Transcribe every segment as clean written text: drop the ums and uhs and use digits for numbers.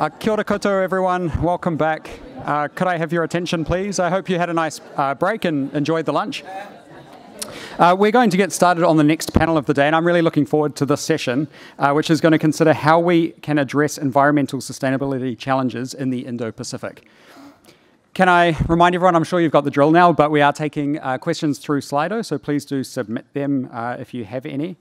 Kia ora koutou, everyone. Welcome back. Could I have your attention, please? I hope you had a nice break and enjoyed the lunch. We're going to get started on the next panel of the day, and I'm really looking forward to this session, which is going to consider how we can address environmental sustainability challenges in the Indo-Pacific. Can I remind everyone, I'm sure you've got the drill now, but we are taking questions through Slido, so please do submit them if you have any.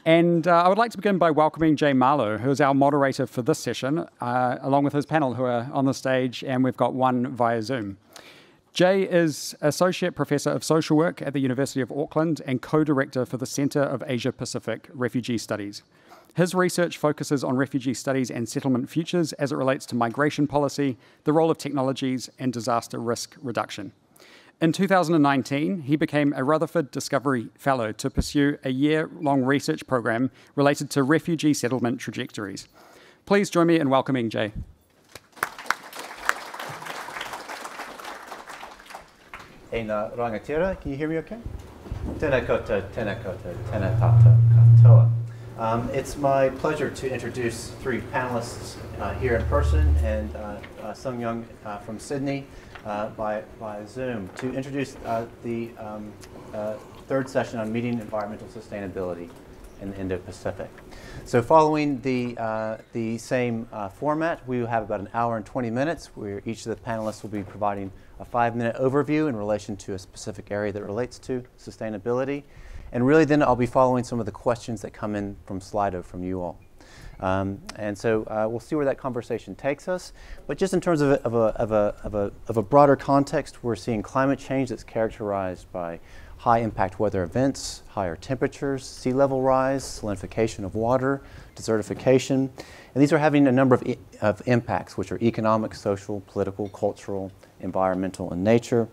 And I would like to begin by welcoming Jay Marlow, who is our moderator for this session, along with his panel who are on the stage, and we've got one via Zoom. Jay is Associate Professor of Social Work at the University of Auckland and Co-Director for the Centre of Asia-Pacific Refugee Studies. His research focuses on refugee studies and settlement futures as it relates to migration policy, the role of technologies, and disaster risk reduction. In 2019, he became a Rutherford Discovery Fellow to pursue a year-long research program related to refugee settlement trajectories. Please join me in welcoming Jay. Eina rangatira, can you hear me okay? Tēnā koutou, tēnā koutou, tēnā tātou katoa. It's my pleasure to introduce three panelists here in person and Sung Young from Sydney by Zoom to introduce the third session on meeting environmental sustainability in the Indo-Pacific. So following the same format, we will have about an hour and 20 minutes where each of the panelists will be providing a 5-minute overview in relation to a specific area that relates to sustainability. And really then I'll be following some of the questions that come in from Slido from you all. And so we'll see where that conversation takes us. But just in terms of a broader context, we're seeing climate change that's characterized by high impact weather events, higher temperatures, sea level rise, salinification of water, desertification. And these are having a number of impacts, which are economic, social, political, cultural, environmental in nature,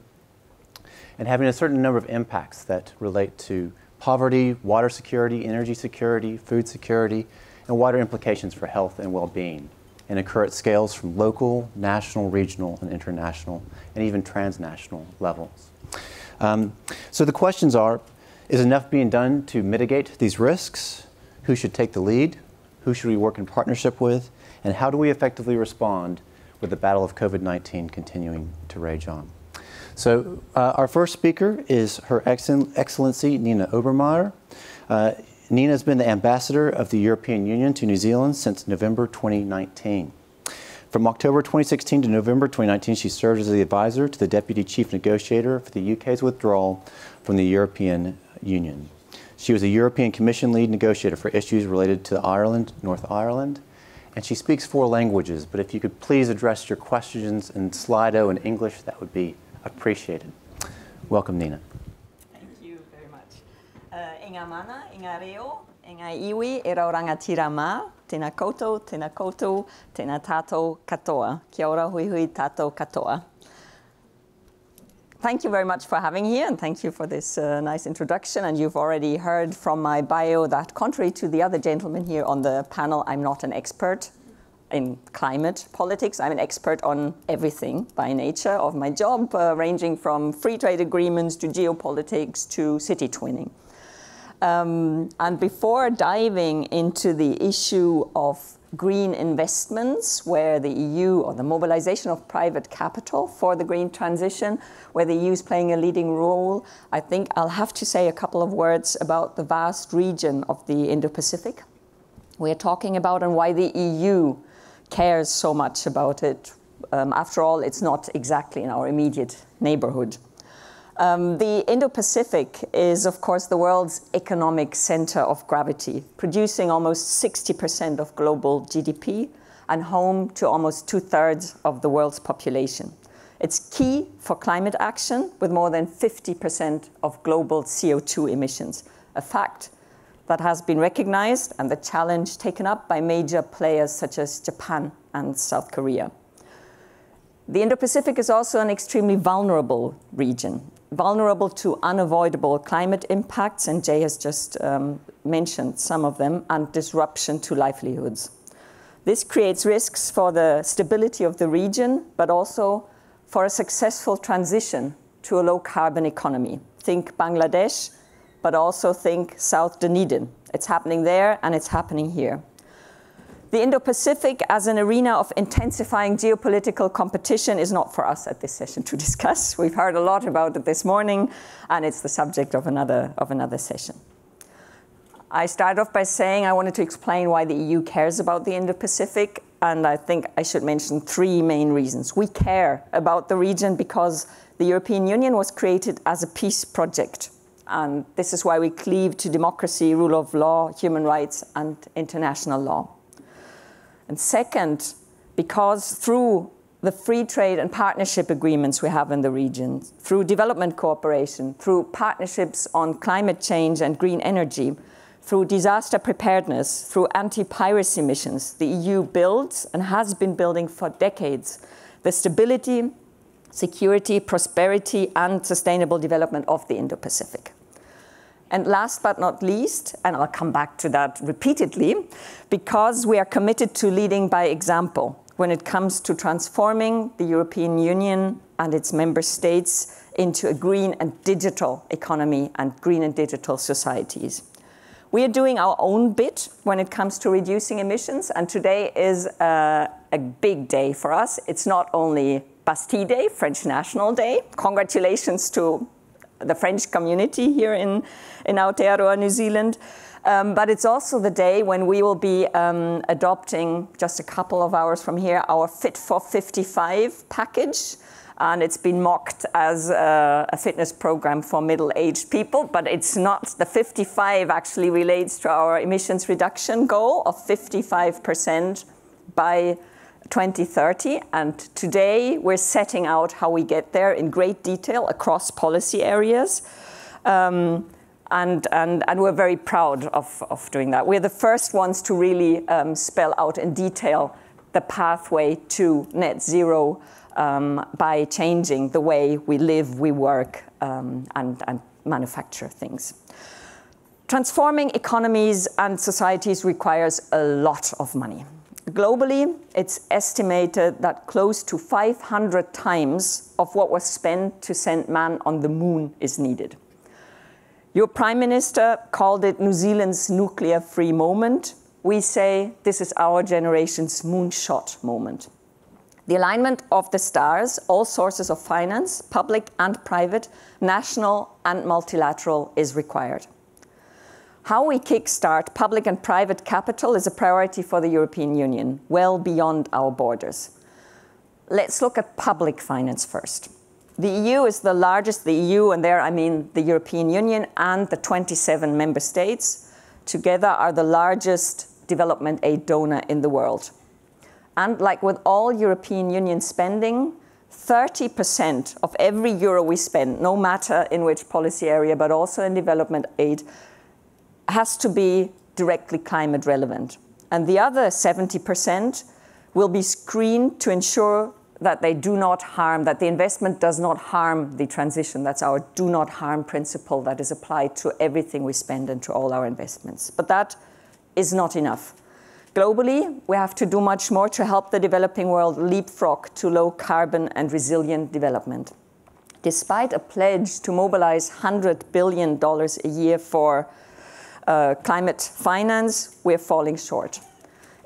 and having a certain number of impacts that relate to poverty, water security, energy security, food security, and wider implications for health and well-being, and occur at scales from local, national, regional, and international, and even transnational levels. So the questions are, is enough being done to mitigate these risks? Who should take the lead? Who should we work in partnership with? And how do we effectively respond with the battle of COVID-19 continuing to rage on? So our first speaker is Her Excellency Nziia Obermeyer. Nina has been the ambassador of the European Union to New Zealand since November 2019. From October 2016 to November 2019, she served as the advisor to the Deputy Chief Negotiator for the UK's withdrawal from the European Union. She was a European Commission lead negotiator for issues related to Ireland, North Ireland, and she speaks 4 languages, but if you could please address your questions in Slido in English, that would be appreciated. Welcome, Nina. Thank you very much. Inga mana, inga reo, inga iwi, e rau rangatira mā, tēnā koutou, tēnā tātou katoa. Kia ora hui hui tātou katoa. Thank you very much for having me here, and thank you for this nice introduction. And you've already heard from my bio that, contrary to the other gentlemen here on the panel, I'm not an expert in climate politics. I'm an expert on everything by nature of my job, ranging from free trade agreements to geopolitics to city twinning. And before diving into the issue of green investments, where the EU, or the mobilization of private capital for the green transition, where the EU is playing a leading role, I think I'll have to say a couple of words about the vast region of the Indo-Pacific we're talking about and why the EU cares so much about it. After all, it's not exactly in our immediate neighborhood. The Indo-Pacific is, of course, the world's economic center of gravity, producing almost 60% of global GDP and home to almost 2/3 of the world's population. It's key for climate action, with more than 50% of global CO2 emissions, a fact that has been recognized and the challenge taken up by major players such as Japan and South Korea. The Indo-Pacific is also an extremely vulnerable region, vulnerable to unavoidable climate impacts, and Jay has just mentioned some of them, and disruption to livelihoods. This creates risks for the stability of the region, but also for a successful transition to a low-carbon economy. Think Bangladesh, but also think South Dunedin. It's happening there, and it's happening here. The Indo-Pacific as an arena of intensifying geopolitical competition is not for us at this session to discuss. We've heard a lot about it this morning, and it's the subject of another session. I started off by saying I wanted to explain why the EU cares about the Indo-Pacific, and I think I should mention three main reasons. We care about the region because the European Union was created as a peace project, and this is why we cleave to democracy, rule of law, human rights, and international law. And second, because through the free trade and partnership agreements we have in the region, through development cooperation, through partnerships on climate change and green energy, through disaster preparedness, through anti-piracy missions, the EU builds and has been building for decades the stability, security, prosperity, and sustainable development of the Indo-Pacific. And last but not least, and I'll come back to that repeatedly, because we are committed to leading by example when it comes to transforming the European Union and its member states into a green and digital economy and green and digital societies. We are doing our own bit when it comes to reducing emissions, and today is a big day for us. It's not only Bastille Day, French National Day. Congratulations to the French community here in Aotearoa, New Zealand. But it's also the day when we will be adopting, just a couple of hours from here, our Fit for 55 package. And it's been mocked as a fitness program for middle-aged people, but it's not. The 55 actually relates to our emissions reduction goal of 55% by 2030, and today we're setting out how we get there in great detail across policy areas, and we're very proud of doing that. We're the first ones to really spell out in detail the pathway to net zero by changing the way we live, we work, and manufacture things. Transforming economies and societies requires a lot of money. Globally, it's estimated that close to 500 times of what was spent to send man on the moon is needed. Your Prime Minister called it New Zealand's nuclear-free moment. We say this is our generation's moonshot moment. The alignment of the stars, all sources of finance, public and private, national and multilateral, is required. How we kickstart public and private capital is a priority for the European Union, well beyond our borders. Let's look at public finance first. The EU is the largest, the EU, and there I mean the European Union and the 27 member states, together are the largest development aid donor in the world. And like with all European Union spending, 30% of every euro we spend, no matter in which policy area, but also in development aid, has to be directly climate relevant. And the other 70% will be screened to ensure that they do not harm, that the investment does not harm the transition. That's our do not harm principle that is applied to everything we spend and to all our investments. But that is not enough. Globally, we have to do much more to help the developing world leapfrog to low carbon and resilient development. Despite a pledge to mobilize $100 billion a year for climate finance, we're falling short.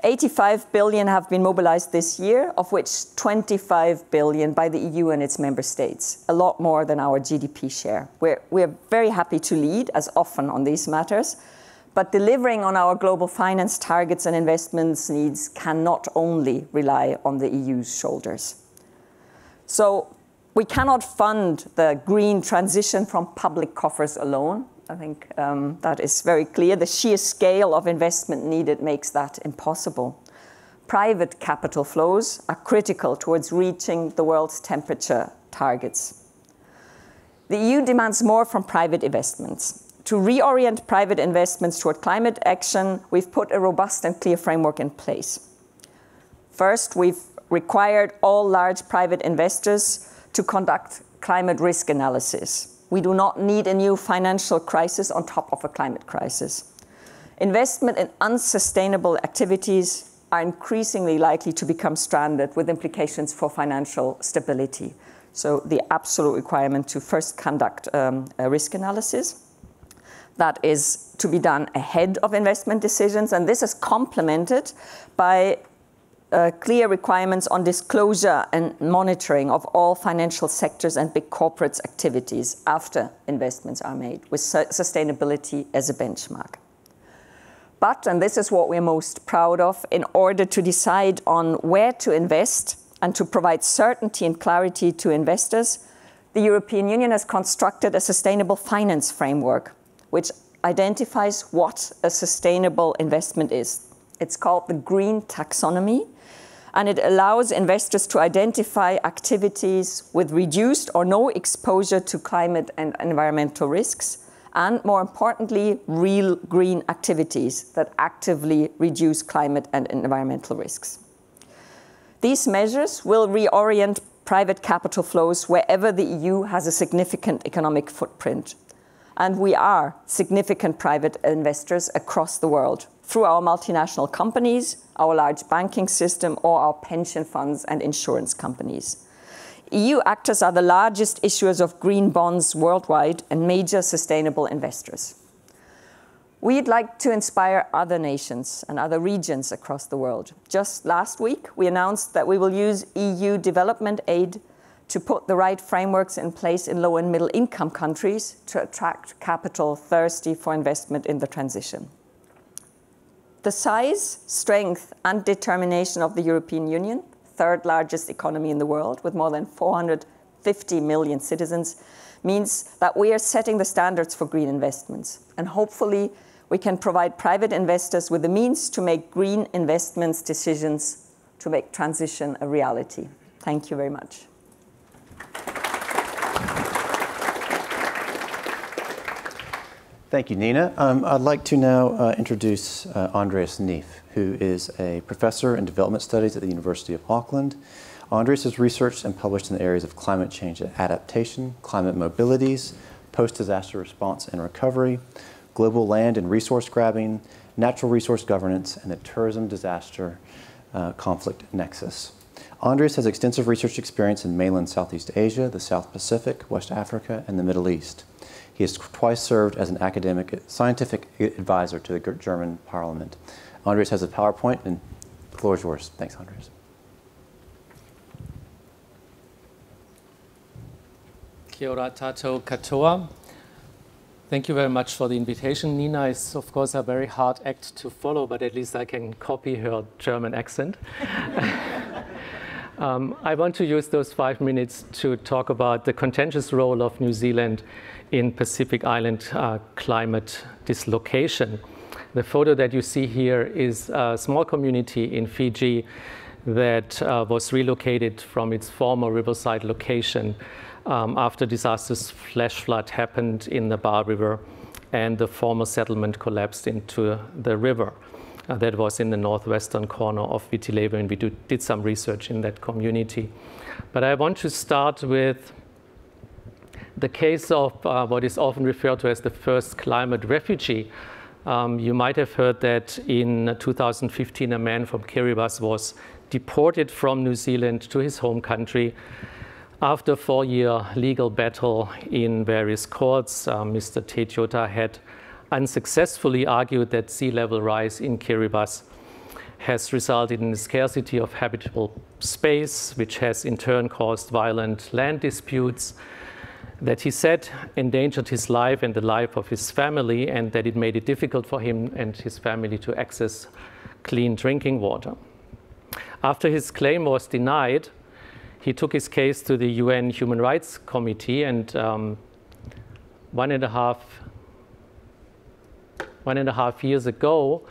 85 billion have been mobilized this year, of which 25 billion by the EU and its member states, a lot more than our GDP share. We're very happy to lead, as often on these matters, but delivering on our global finance targets and investments needs cannot only rely on the EU's shoulders. So we cannot fund the green transition from public coffers alone. I think that is very clear. The sheer scale of investment needed makes that impossible. Private capital flows are critical towards reaching the world's temperature targets. The EU demands more from private investments. To reorient private investments toward climate action, we've put a robust and clear framework in place. First, we've required all large private investors to conduct climate risk analysis. We do not need a new financial crisis on top of a climate crisis. Investment in unsustainable activities are increasingly likely to become stranded with implications for financial stability. So the absolute requirement to first conduct a risk analysis. that is to be done ahead of investment decisions, and this is complemented by clear requirements on disclosure and monitoring of all financial sectors and big corporates' activities after investments are made, with sustainability as a benchmark. But, and this is what we're most proud of, in order to decide on where to invest and to provide certainty and clarity to investors, the European Union has constructed a sustainable finance framework, which identifies what a sustainable investment is. It's called the Green Taxonomy, and it allows investors to identify activities with reduced or no exposure to climate and environmental risks, and more importantly, real green activities that actively reduce climate and environmental risks. These measures will reorient private capital flows wherever the EU has a significant economic footprint. And we are significant private investors across the world through our multinational companies, our large banking system, or our pension funds and insurance companies. EU actors are the largest issuers of green bonds worldwide and major sustainable investors. We'd like to inspire other nations and other regions across the world. Just last week, we announced that we will use EU development aid to put the right frameworks in place in low and middle income countries to attract capital thirsty for investment in the transition. The size, strength, and determination of the European Union, third largest economy in the world with more than 450 million citizens, means that we are setting the standards for green investments. And hopefully, we can provide private investors with the means to make green investments decisions to make transition a reality. Thank you very much. Thank you, Nina. I'd like to now introduce Andreas Neef, who is a professor in development studies at the University of Auckland. Andreas has researched and published in the areas of climate change adaptation, climate mobilities, post-disaster response and recovery, global land and resource grabbing, natural resource governance, and the tourism disaster conflict nexus. Andreas has extensive research experience in mainland Southeast Asia, the South Pacific, West Africa, and the Middle East. He has twice served as an academic scientific advisor to the German Parliament. Andreas has a PowerPoint, and the floor is yours. Thanks, Andreas. Kia ora tātou katoa. Thank you very much for the invitation. Nina is, of course, a very hard act to follow, but at least I can copy her German accent. I want to use those 5 minutes to talk about the contentious role of New Zealand in Pacific Island climate dislocation. The photo that you see here is a small community in Fiji that was relocated from its former riverside location after disastrous flash flood happened in the Bar River and the former settlement collapsed into the river. That was in the northwestern corner of Viti Levu, and we did some research in that community. But I want to start with the case of what is often referred to as the first climate refugee. You might have heard that in 2015, a man from Kiribati was deported from New Zealand to his home country after a 4-year legal battle in various courts. Mr. Teitiota had unsuccessfully argued that sea level rise in Kiribati has resulted in a scarcity of habitable space, which has in turn caused violent land disputes, that he said endangered his life and the life of his family, and that it made it difficult for him and his family to access clean drinking water. After his claim was denied, he took his case to the UN Human Rights Committee, and 1.5 years ago,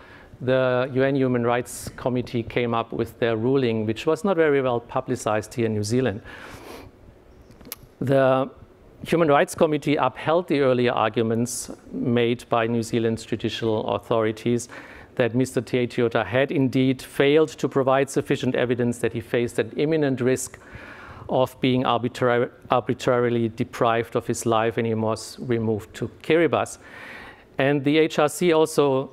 the UN Human Rights Committee came up with their ruling, which was not very well publicized here in New Zealand. The Human Rights Committee upheld the earlier arguments made by New Zealand's judicial authorities that Mr. Teitiota had indeed failed to provide sufficient evidence that he faced an imminent risk of being arbitrarily deprived of his life when he was removed to Kiribati. And the HRC also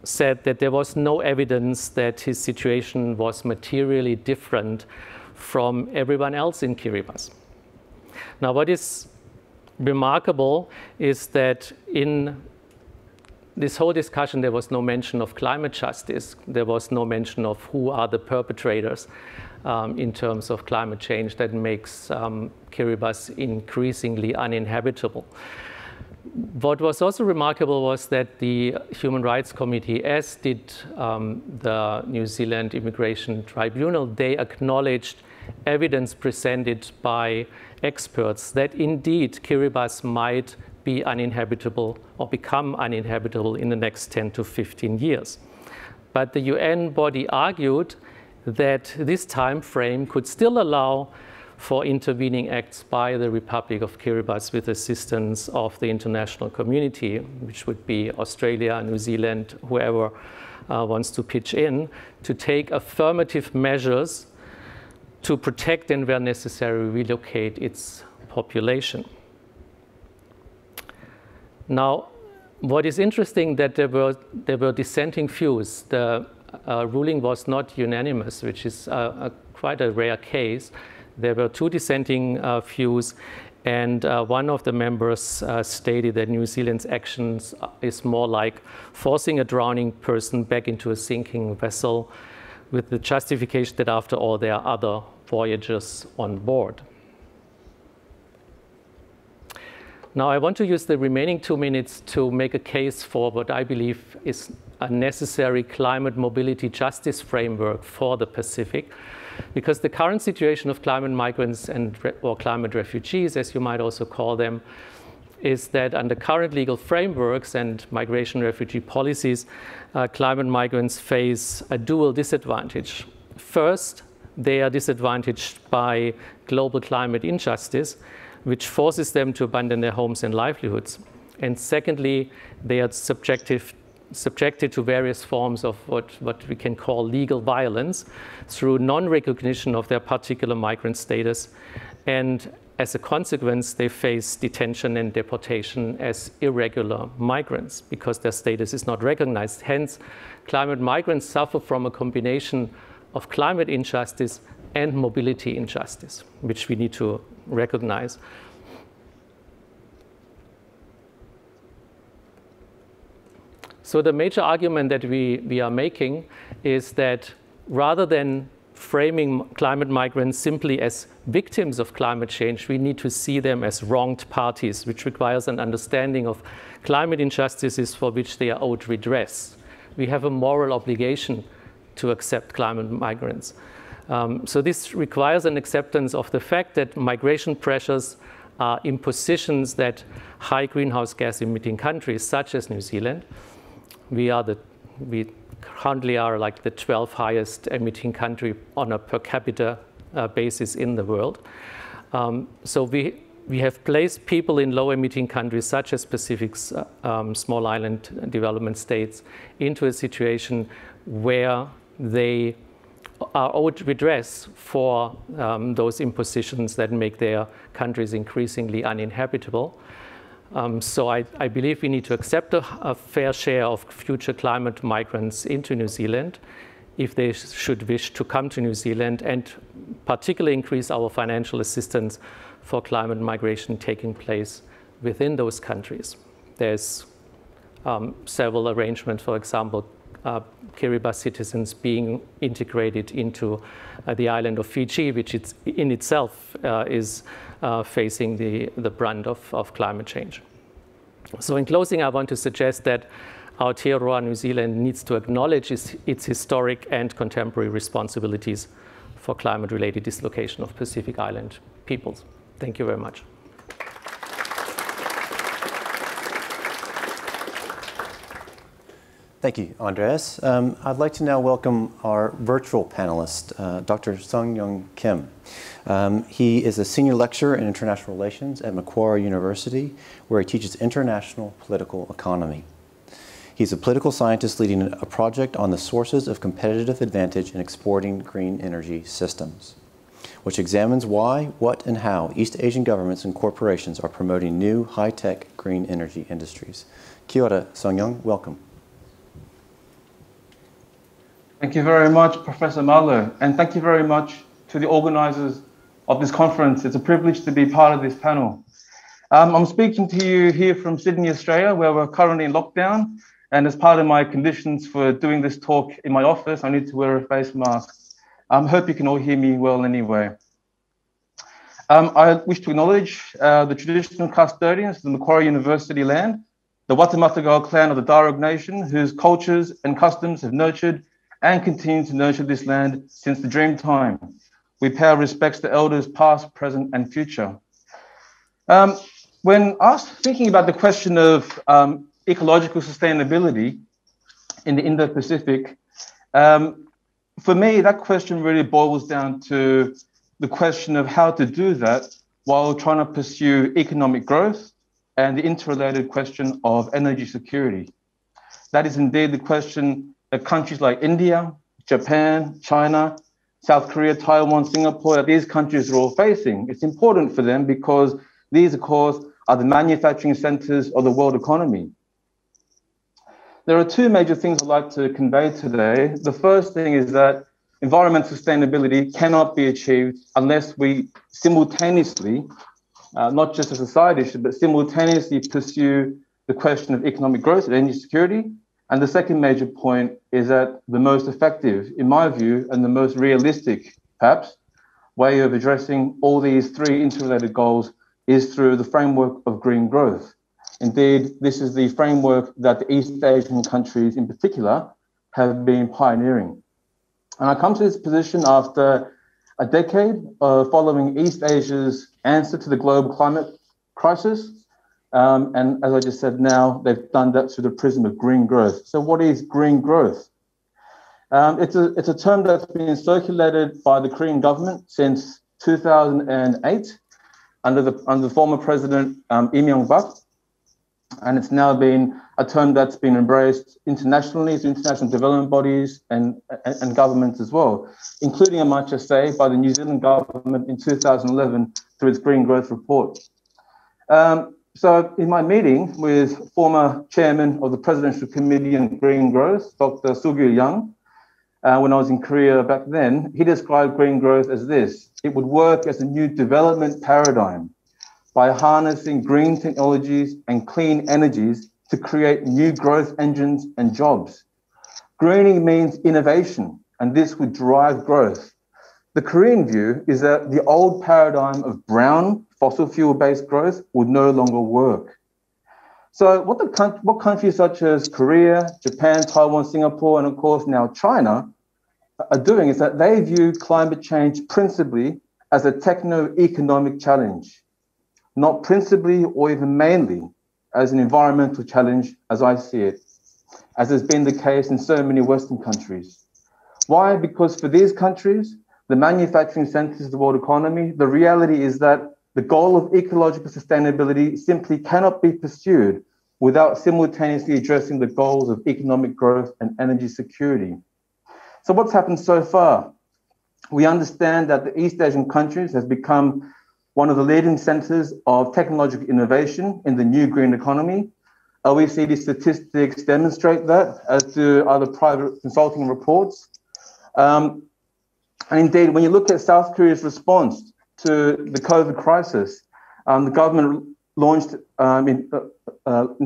said that there was no evidence that his situation was materially different from everyone else in Kiribati. Now, what is remarkable is that in this whole discussion, there was no mention of climate justice. There was no mention of who are the perpetrators in terms of climate change that makes Kiribati increasingly uninhabitable. What was also remarkable was that the Human Rights Committee, as did the New Zealand Immigration Tribunal, they acknowledged evidence presented by experts that indeed Kiribati might be uninhabitable or become uninhabitable in the next 10 to 15 years. But the UN body argued that this time frame could still allow for intervening acts by the Republic of Kiribati with assistance of the international community, which would be Australia, New Zealand, whoever wants to pitch in, to take affirmative measures to protect and, where necessary, relocate its population. Now, what is interesting that there were dissenting views. The ruling was not unanimous, which is quite a rare case. There were two dissenting views, and one of the members stated that New Zealand's actions is more like forcing a drowning person back into a sinking vessel, with the justification that after all there are other voyagers on board. Now I want to use the remaining 2 minutes to make a case for what I believe is a necessary climate mobility justice framework for the Pacific, because the current situation of climate migrants or climate refugees, as you might also call them, is that under current legal frameworks and migration refugee policies, climate migrants face a dual disadvantage. First, they are disadvantaged by global climate injustice, which forces them to abandon their homes and livelihoods. And secondly, they are subjected to various forms of what we can call legal violence through non-recognition of their particular migrant status. And as a consequence, they face detention and deportation as irregular migrants because their status is not recognized. Hence, climate migrants suffer from a combination of climate injustice and mobility injustice, which we need to recognize. So the major argument that we are making is that rather than framing climate migrants simply as victims of climate change, we need to see them as wronged parties, which requires an understanding of climate injustices for which they are owed redress. We have a moral obligation to accept climate migrants. So this requires an acceptance of the fact that migration pressures are impositions that high greenhouse gas emitting countries such as New Zealand, we currently are like the 12th highest emitting country on a per capita basis in the world. So we have placed people in low emitting countries such as Pacific's small island development states into a situation where they are owed redress for those impositions that make their countries increasingly uninhabitable. So I believe we need to accept a fair share of future climate migrants into New Zealand if they should wish to come to New Zealand, and particularly increase our financial assistance for climate migration taking place within those countries. There's several arrangements, for example, Kiribati citizens being integrated into the island of Fiji, which in itself is facing the brunt of climate change. So in closing, I want to suggest that Aotearoa New Zealand needs to acknowledge its historic and contemporary responsibilities for climate-related dislocation of Pacific Island peoples. Thank you very much. Thank you, Andreas. I'd like to now welcome our virtual panelist, Dr. Sung-Young Kim. He is a senior lecturer in international relations at Macquarie University, where he teaches international political economy. He's a political scientist leading a project on the sources of competitive advantage in exporting green energy systems, which examines why, what, and how East Asian governments and corporations are promoting new high-tech green energy industries. Kia ora, Sung-Young, welcome. Thank you very much, Professor Marlow, and thank you very much to the organizers of this conference. It's a privilege to be part of this panel. I'm speaking to you here from Sydney, Australia, where we're currently in lockdown, And as part of my conditions for doing this talk in my office, I need to wear a face mask. I hope you can all hear me well anyway. I wish to acknowledge the traditional custodians of the Macquarie University land, the Watamatagal clan of the Darug Nation, whose cultures and customs have nurtured and continue to nurture this land since the dream time. We pay our respects to elders past, present, and future. When thinking about the question of ecological sustainability in the Indo-Pacific, for me, that question really boils down to the question of how to do that while trying to pursue economic growth and the interrelated question of energy security. That is indeed the question that countries like India, Japan, China, South Korea, Taiwan, Singapore, that these countries are all facing. It's important for them because these, of course, are the manufacturing centers of the world economy. There are two major things I'd like to convey today. The first thing is that environmental sustainability cannot be achieved unless we simultaneously, not just a society issue, but simultaneously pursue the question of economic growth and energy security. And the second major point is that the most effective, in my view, and the most realistic, perhaps, way of addressing all these three interrelated goals is through the framework of green growth. Indeed, this is the framework that the East Asian countries in particular have been pioneering. And I come to this position after a decade of following East Asia's answer to the global climate crisis. And as I just said now, they've done that through the prism of green growth. So what is green growth? It's a term that's been circulated by the Korean government since 2008 under the former president Lee Myung-bak. And it's now been a term that's been embraced internationally through international development bodies and governments as well, including, I might just say, by the New Zealand government in 2011 through its Green Growth Report. So in my meeting with former chairman of the Presidential Committee on Green Growth, Dr. Soo-Gyu Young, when I was in Korea back then, he described green growth as this: it would work as a new development paradigm by harnessing green technologies and clean energies to create new growth engines and jobs. Greening means innovation, and this would drive growth. The Korean view is that the old paradigm of brown fossil fuel-based growth would no longer work. So what countries such as Korea, Japan, Taiwan, Singapore, and of course now China are doing is that they view climate change principally as a techno-economic challenge, not principally or even mainly as an environmental challenge as I see it, as has been the case in so many Western countries. Why? Because for these countries, the manufacturing centers of the world economy, the reality is that the goal of ecological sustainability simply cannot be pursued without simultaneously addressing the goals of economic growth and energy security. So what's happened so far? We understand that the East Asian countries has become one of the leading centers of technological innovation in the new green economy. OECD statistics demonstrate that, as do other private consulting reports. And indeed, when you look at South Korea's response to the COVID crisis, the government launched in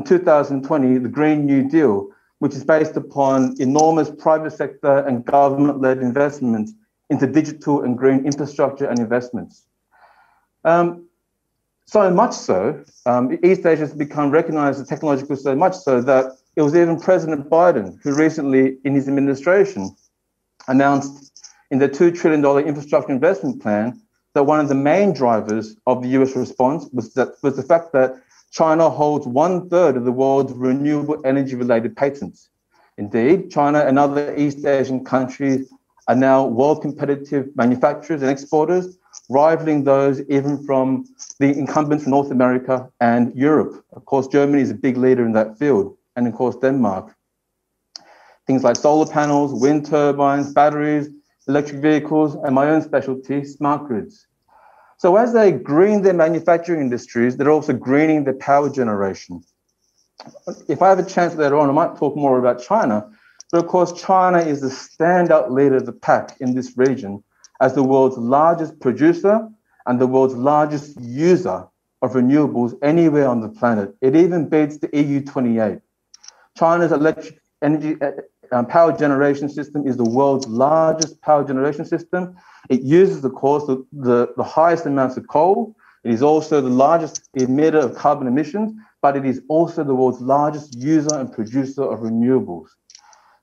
2020 the Green New Deal, which is based upon enormous private sector and government-led investments into digital and green infrastructure and investments. So much so, East Asia has become recognized as technological so much so that it was even President Biden who recently, in his administration, announced in the $2 trillion infrastructure investment plan that one of the main drivers of the US response was the fact that China holds 1/3 of the world's renewable energy-related patents. Indeed, China and other East Asian countries are now world competitive manufacturers and exporters, rivaling those even from the incumbents from North America and Europe. Of course, Germany is a big leader in that field, and of course, Denmark. Things like solar panels, wind turbines, batteries, electric vehicles, and my own specialty, smart grids. So as they green their manufacturing industries, they're also greening their power generation. If I have a chance later on, I might talk more about China, but of course, China is the standout leader of the pack in this region as the world's largest producer and the world's largest user of renewables anywhere on the planet. It even beats the EU 28. China's electric energy power generation system is the world's largest power generation system. It uses, of course, the highest amounts of coal. It is also the largest emitter of carbon emissions, but it is also the world's largest user and producer of renewables.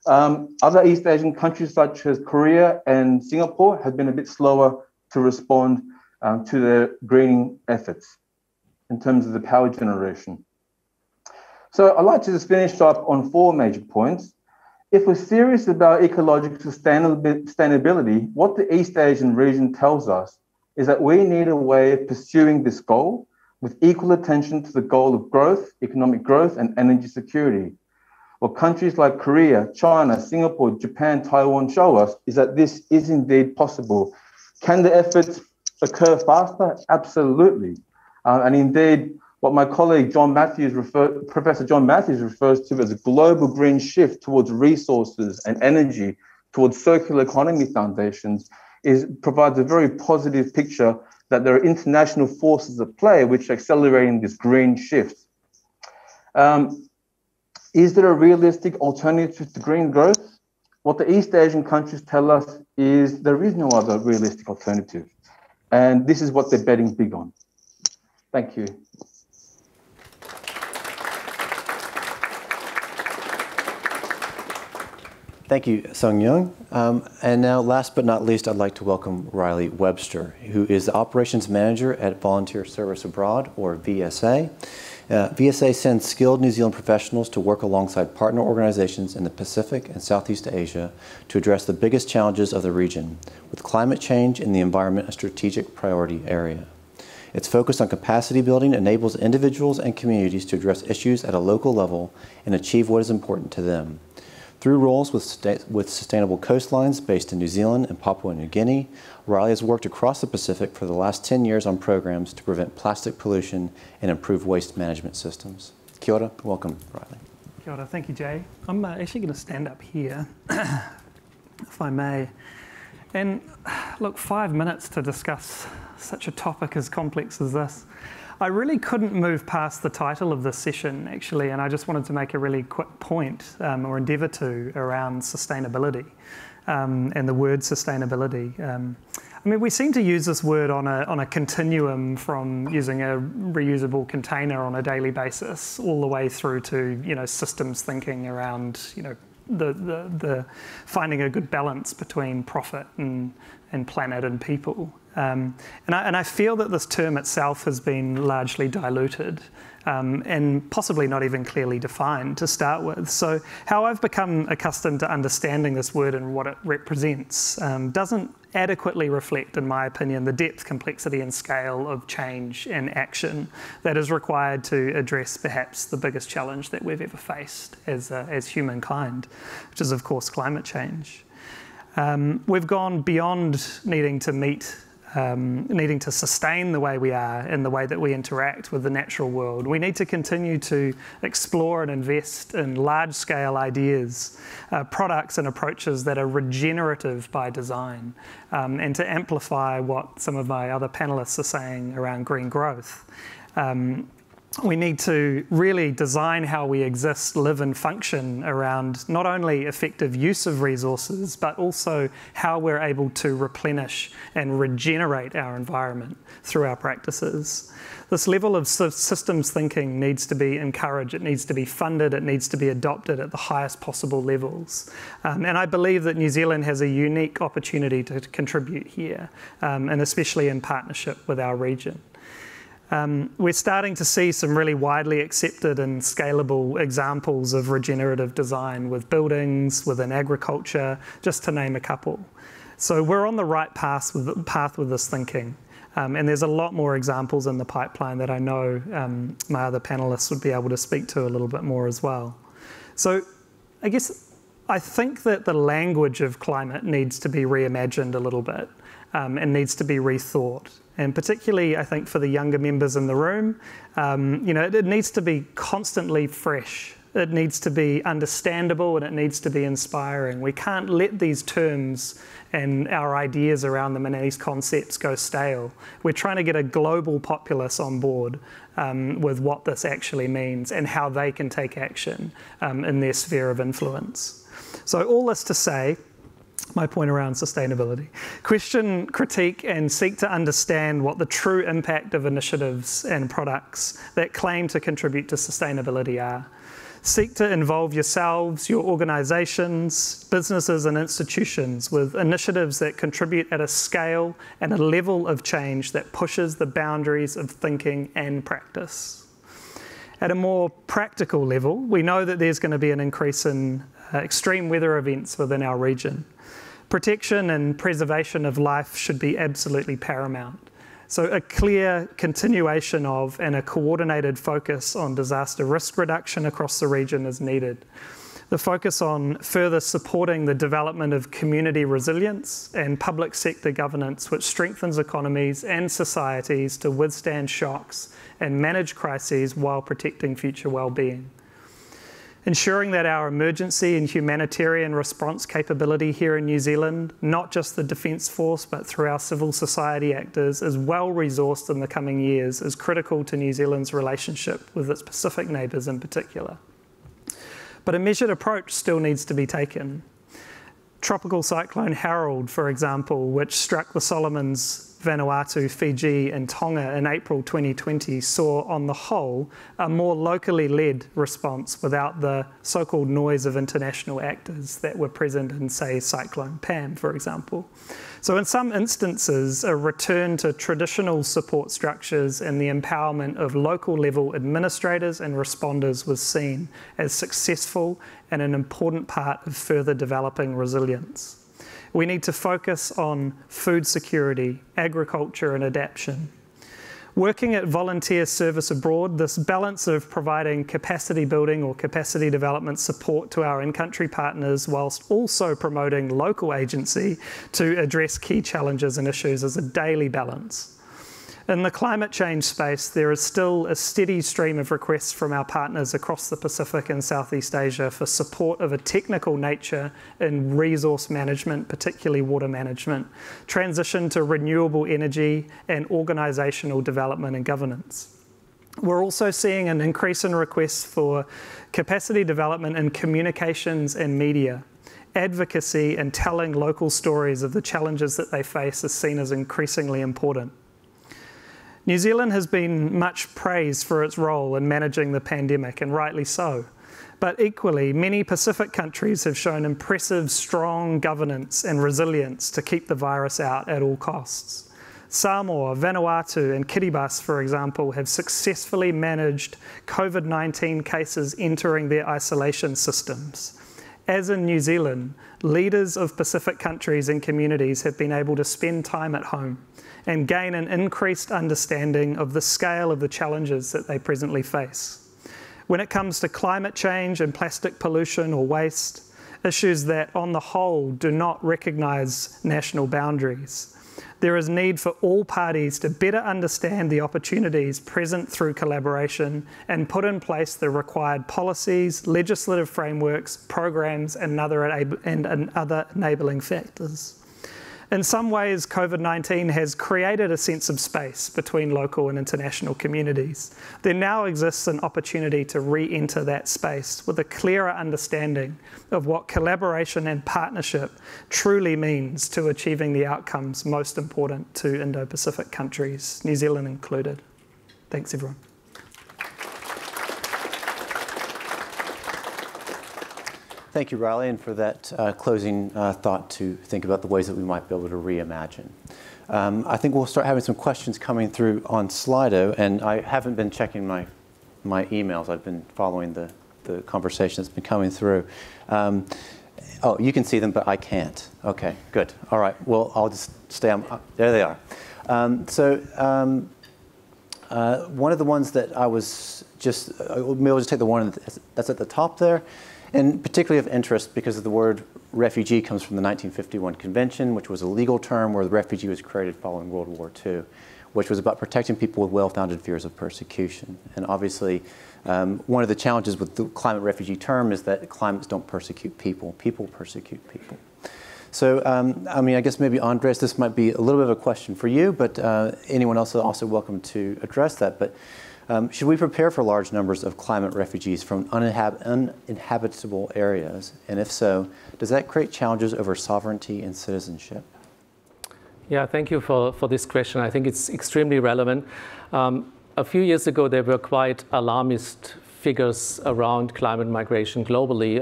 Other East Asian countries such as Korea and Singapore have been a bit slower to respond to their greening efforts in terms of the power generation. So I'd like to just finish up on 4 major points. If we're serious about ecological sustainability, what the East Asian region tells us is that we need a way of pursuing this goal with equal attention to the goal of growth, economic growth, and energy security. What countries like Korea, China, Singapore, Japan, Taiwan show us is that this is indeed possible. Can the efforts occur faster? Absolutely. And indeed, what my colleague Professor John Matthews refers to as a global green shift towards resources and energy, towards circular economy foundations, provides a very positive picture that there are international forces at play which are accelerating this green shift. Is there a realistic alternative to green growth? What the East Asian countries tell us is there is no other realistic alternative. And this is what they're betting big on. Thank you. Thank you, Sung Young. And now, last but not least, I'd like to welcome Riley Webster, who is the Operations Manager at Volunteer Service Abroad, or VSA. VSA sends skilled New Zealand professionals to work alongside partner organizations in the Pacific and Southeast Asia to address the biggest challenges of the region, with climate change and the environment a strategic priority area. Its focus on capacity building enables individuals and communities to address issues at a local level and achieve what is important to them. Through roles with sustainable coastlines based in New Zealand and Papua New Guinea, Riley has worked across the Pacific for the last 10 years on programs to prevent plastic pollution and improve waste management systems. Kia ora, welcome, Riley. Kia ora, thank you, Jay. I'm actually going to stand up here, if I may. And look, 5 minutes to discuss such a topic as complex as this. I really couldn't move past the title of this session, actually, and I just wanted to make a really quick point, or endeavour to, around sustainability and the word sustainability. I mean, we seem to use this word on a continuum from using a reusable container on a daily basis all the way through to, you know, systems thinking around, you know, the finding a good balance between profit and planet and people. And I feel that this term itself has been largely diluted and possibly not even clearly defined to start with. So how I've become accustomed to understanding this word and what it represents doesn't adequately reflect, in my opinion, the depth, complexity and scale of change and action that is required to address perhaps the biggest challenge that we've ever faced as humankind, which is, of course, climate change. We've gone beyond needing to sustain the way we are and the way that we interact with the natural world. We need to continue to explore and invest in large-scale ideas, products and approaches that are regenerative by design, and to amplify what some of my other panelists are saying around green growth. We need to really design how we exist, live and function around not only effective use of resources, but also how we're able to replenish and regenerate our environment through our practices. This level of systems thinking needs to be encouraged, it needs to be funded, it needs to be adopted at the highest possible levels. And I believe that New Zealand has a unique opportunity to contribute here, and especially in partnership with our region. We're starting to see some really widely accepted and scalable examples of regenerative design with buildings, within agriculture, just to name a couple. So we're on the right path with this thinking. And there's a lot more examples in the pipeline that I know my other panelists would be able to speak to a little bit more as well. So I think that the language of climate needs to be reimagined a little bit and needs to be rethought. And particularly, I think, for the younger members in the room, you know, it needs to be constantly fresh. It needs to be understandable and it needs to be inspiring. We can't let these terms and our ideas around them and these concepts go stale. We're trying to get a global populace on board with what this actually means and how they can take action in their sphere of influence. So all this to say, my point around sustainability. Question, critique, and seek to understand what the true impact of initiatives and products that claim to contribute to sustainability are. Seek to involve yourselves, your organisations, businesses and institutions with initiatives that contribute at a scale and a level of change that pushes the boundaries of thinking and practice. At a more practical level, we know that there's going to be an increase in extreme weather events within our region. Protection and preservation of life should be absolutely paramount. So a clear continuation of and a coordinated focus on disaster risk reduction across the region is needed. The focus on further supporting the development of community resilience and public sector governance, which strengthens economies and societies to withstand shocks and manage crises while protecting future well-being. Ensuring that our emergency and humanitarian response capability here in New Zealand, not just the Defence Force, but through our civil society actors, is well resourced in the coming years is critical to New Zealand's relationship with its Pacific neighbours in particular. But a measured approach still needs to be taken. Tropical Cyclone Harold, for example, which struck the Solomons, Vanuatu, Fiji and Tonga in April 2020 saw, on the whole, a more locally led response without the so-called noise of international actors that were present in, say, Cyclone Pam, for example. So in some instances, a return to traditional support structures and the empowerment of local level administrators and responders was seen as successful and an important part of further developing resilience. We need to focus on food security, agriculture and adaptation. Working at volunteer service abroad, this balance of providing capacity building or capacity development support to our in-country partners whilst also promoting local agency to address key challenges and issues is a daily balance. In the climate change space, there is still a steady stream of requests from our partners across the Pacific and Southeast Asia for support of a technical nature in resource management, particularly water management, transition to renewable energy, and organisational development and governance. We're also seeing an increase in requests for capacity development in communications and media. Advocacy and telling local stories of the challenges that they face is seen as increasingly important. New Zealand has been much praised for its role in managing the pandemic, and rightly so. But equally, many Pacific countries have shown impressive, strong governance and resilience to keep the virus out at all costs. Samoa, Vanuatu and Kiribati, for example, have successfully managed COVID-19 cases entering their isolation systems. As in New Zealand, leaders of Pacific countries and communities have been able to spend time at home and gain an increased understanding of the scale of the challenges that they presently face. When it comes to climate change and plastic pollution or waste, issues that on the whole do not recognise national boundaries, there is need for all parties to better understand the opportunities present through collaboration and put in place the required policies, legislative frameworks, programs and other enabling factors. In some ways, COVID-19 has created a sense of space between local and international communities. There now exists an opportunity to re-enter that space with a clearer understanding of what collaboration and partnership truly means to achieving the outcomes most important to Indo-Pacific countries, New Zealand included. Thanks, everyone. Thank you, Riley, and for that closing thought to think about the ways that we might be able to reimagine. I think we'll start having some questions coming through on Slido, and I haven't been checking my emails. I've been following the conversation that's been coming through. Oh, you can see them, but I can't. Okay, good. All right, well, I'll just stay on. There they are. One of the ones that I was just, maybe I'll just take the one that's at the top there. And particularly of interest because the word refugee comes from the 1951 Convention, which was a legal term where the refugee was created following World War II, which was about protecting people with well-founded fears of persecution. And obviously, one of the challenges with the climate refugee term is that climates don't persecute people. People persecute people. So, I mean, I guess maybe, Andres, this might be a little bit of a question for you, but anyone else is also welcome to address that. But should we prepare for large numbers of climate refugees from uninhabitable areas? And if so, does that create challenges over sovereignty and citizenship? Yeah, thank you for this question. I think it's extremely relevant. A few years ago, there were quite alarmist figures around climate migration globally.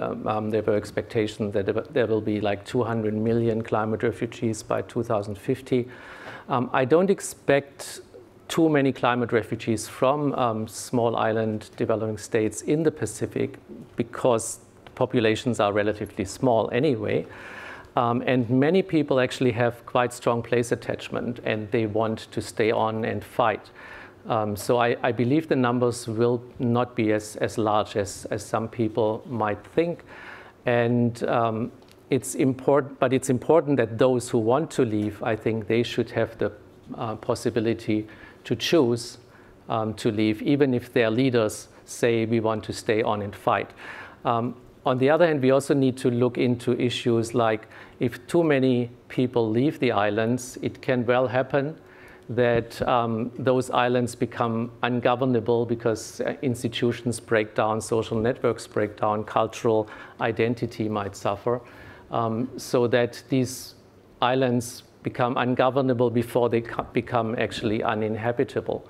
There were expectations that there will be like 200 million climate refugees by 2050. I don't expect too many climate refugees from small island developing states in the Pacific because populations are relatively small anyway. And many people actually have quite strong place attachment and they want to stay on and fight. So I believe the numbers will not be as large as some people might think. And it's important, but it's important that those who want to leave, I think they should have the possibility to choose to leave, even if their leaders say we want to stay on and fight. On the other hand, we also need to look into issues like if too many people leave the islands, it can well happen that those islands become ungovernable because institutions break down, social networks break down, cultural identity might suffer, so that these islands become ungovernable before they become actually uninhabitable.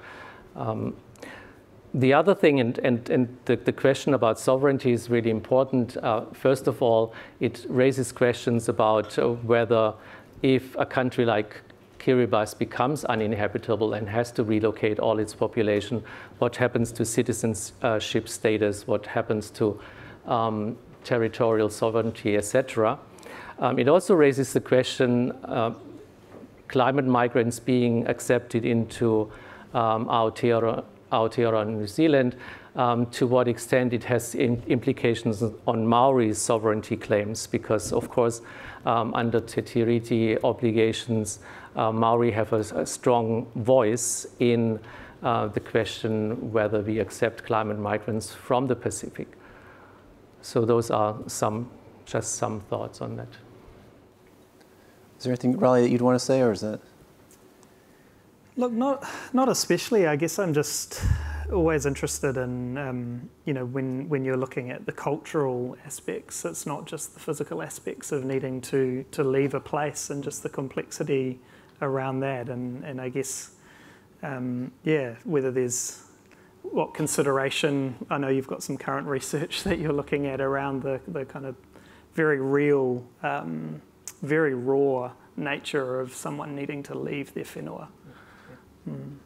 The other thing, and the question about sovereignty is really important. First of all, it raises questions about whether if a country like Kiribati becomes uninhabitable and has to relocate all its population, what happens to citizenship status, what happens to territorial sovereignty, etc. It also raises the question, climate migrants being accepted into Aotearoa, New Zealand, to what extent it has implications on Maori's sovereignty claims, because of course under Te Tiriti obligations, Maori have a strong voice in the question whether we accept climate migrants from the Pacific. So those are just some thoughts on that. Is there anything, Raleigh, that you'd want to say, or is that? Look, not especially. I guess I'm just always interested in, you know, when you're looking at the cultural aspects, it's not just the physical aspects of needing to leave a place and just the complexity around that. And I guess, yeah, whether there's what consideration, I know you've got some current research that you're looking at around the kind of very real, very raw nature of someone needing to leave their whenua. I'm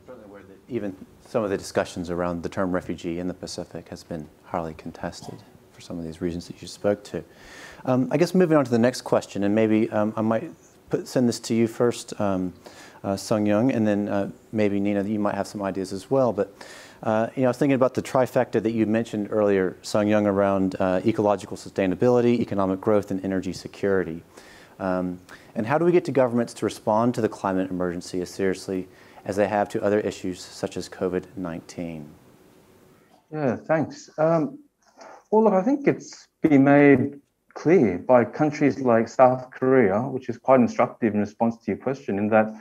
certainly aware that even some of the discussions around the term refugee in the Pacific has been highly contested for some of these reasons that you spoke to. I guess moving on to the next question, and maybe I might send this to you first, Sung Young, and then maybe Nina, you might have some ideas as well. But you know, I was thinking about the trifecta that you mentioned earlier, Sung Young, around ecological sustainability, economic growth, and energy security. And how do we get to governments to respond to the climate emergency as seriously as they have to other issues such as COVID-19? Yeah, thanks. Well, look, I think it's been made clear by countries like South Korea, which is quite instructive in response to your question, in that,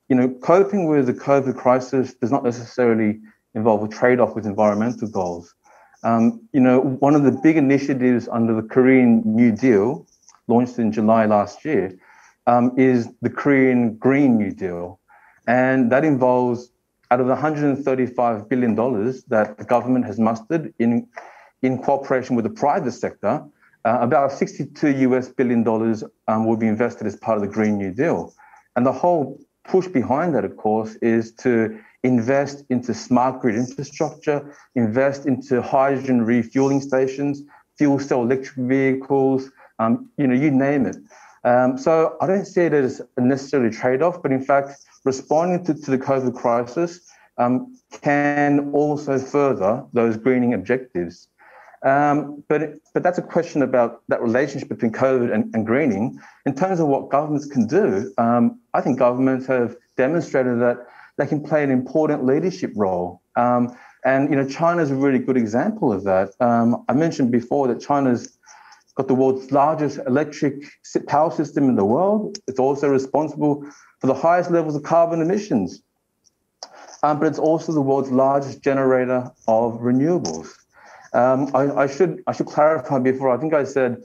you know, coping with the COVID crisis does not necessarily involve a trade-off with environmental goals. You know, one of the big initiatives under the Korean New Deal, launched in July last year, is the Korean Green New Deal. And that involves, out of the $135 billion that the government has mustered in cooperation with the private sector, about $62 billion will be invested as part of the Green New Deal. And the whole push behind that, of course, is to invest into smart grid infrastructure, invest into hydrogen refueling stations, fuel cell electric vehicles, you know, you name it. So I don't see it as a necessarily trade-off, but in fact, responding to the COVID crisis can also further those greening objectives. But that's a question about that relationship between COVID and greening. In terms of what governments can do, I think governments have demonstrated that they can play an important leadership role. And China is a really good example of that. I mentioned before that China's got the world's largest electric power system in the world. It's also responsible for the highest levels of carbon emissions. But it's also the world's largest generator of renewables. I should clarify before. I think I said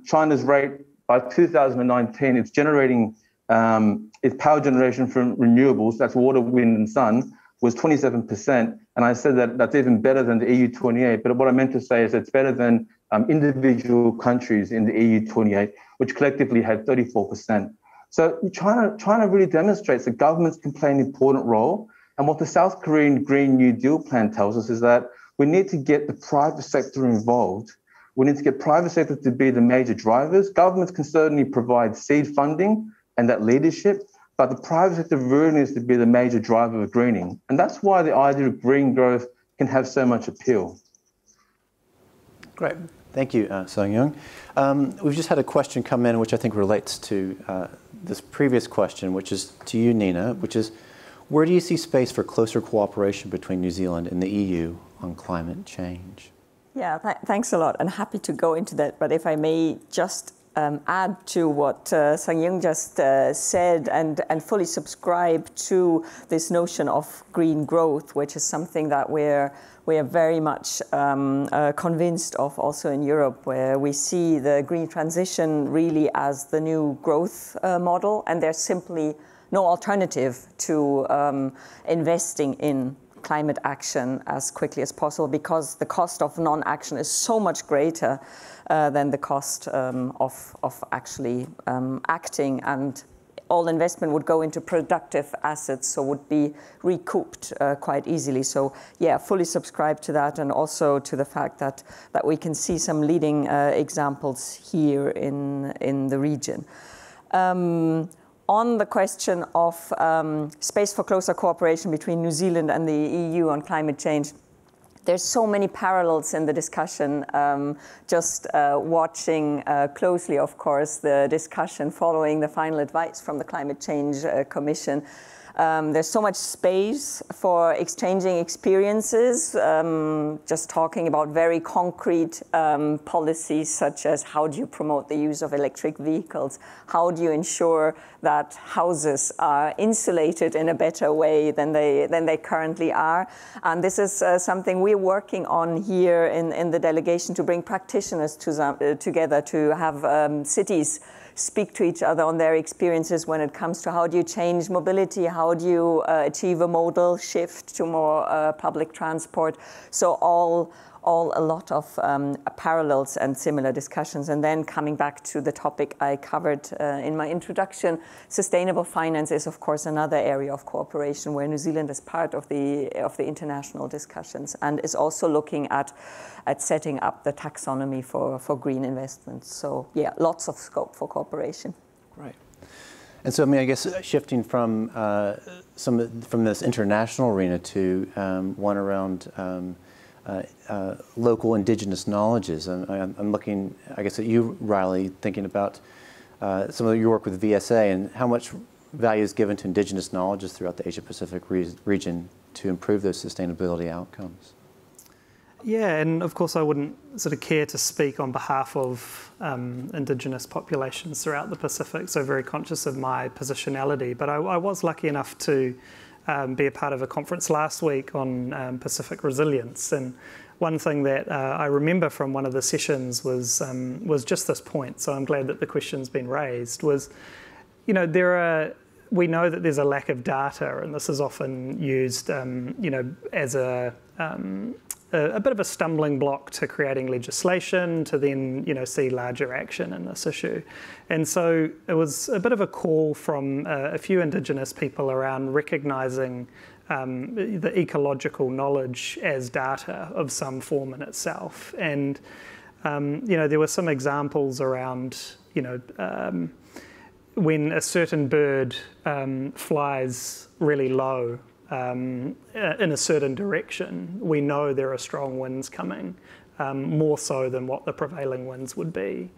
China's rate by 2019, it's generating its power generation from renewables, that's water, wind, and sun, was 27%. And I said that that's even better than the EU 28. But what I meant to say is it's better than individual countries in the EU 28, which collectively had 34%. So China really demonstrates that governments can play an important role. And what the South Korean Green New Deal plan tells us is that we need to get the private sector involved. We need to get private sector to be the major drivers. Governments can certainly provide seed funding and that leadership, but the private sector really needs to be the major driver of greening. And that's why the idea of green growth can have so much appeal. Great. Thank you, Sung-Young. We've just had a question come in, which I think relates to this previous question, which is to you, Nina, which is, where do you see space for closer cooperation between New Zealand and the EU on climate change? Yeah, thanks a lot, and happy to go into that. But if I may just add to what Sung-Young just said and fully subscribe to this notion of green growth, which is something that we are very much convinced of also in Europe, where we see the green transition really as the new growth model, and there's simply no alternative to investing in climate action as quickly as possible, because the cost of non-action is so much greater than the cost of actually acting, and all investment would go into productive assets, so would be recouped quite easily. So yeah, fully subscribe to that, and also to the fact that we can see some leading examples here in the region. On the question of space for closer cooperation between New Zealand and the EU on climate change, there's so many parallels in the discussion. Just watching closely, of course, the discussion following the final advice from the Climate Change Commission. There's so much space for exchanging experiences, just talking about very concrete policies, such as how do you promote the use of electric vehicles? How do you ensure that houses are insulated in a better way than they currently are? And this is something we're working on here in the delegation, to bring practitioners together, to have cities speak to each other on their experiences when it comes to how do you change mobility, how do you achieve a modal shift to more public transport. So all a lot of parallels and similar discussions. And then coming back to the topic I covered in my introduction, sustainable finance is of course another area of cooperation where New Zealand is part of the international discussions, and is also looking at setting up the taxonomy for green investments. So yeah, lots of scope for cooperation. Right. And so, I mean, I guess shifting from from this international arena to one around local indigenous knowledges. I'm looking, I guess, at you, Riley, thinking about some of your work with VSA and how much value is given to indigenous knowledges throughout the Asia-Pacific region to improve those sustainability outcomes. Yeah, and of course I wouldn't sort of care to speak on behalf of Indigenous populations throughout the Pacific, so very conscious of my positionality. But I was lucky enough to be a part of a conference last week on Pacific resilience, and one thing that I remember from one of the sessions was just this point. So I'm glad that the question's been raised. Was, you know, we know that there's a lack of data, and this is often used, you know, as a bit of a stumbling block to creating legislation, to then, you know, see larger action in this issue. And so it was a bit of a call from a few Indigenous people around recognising the ecological knowledge as data of some form in itself. And, you know, there were some examples around, you know, when a certain bird flies really low, in a certain direction, we know there are strong winds coming more so than what the prevailing winds would be.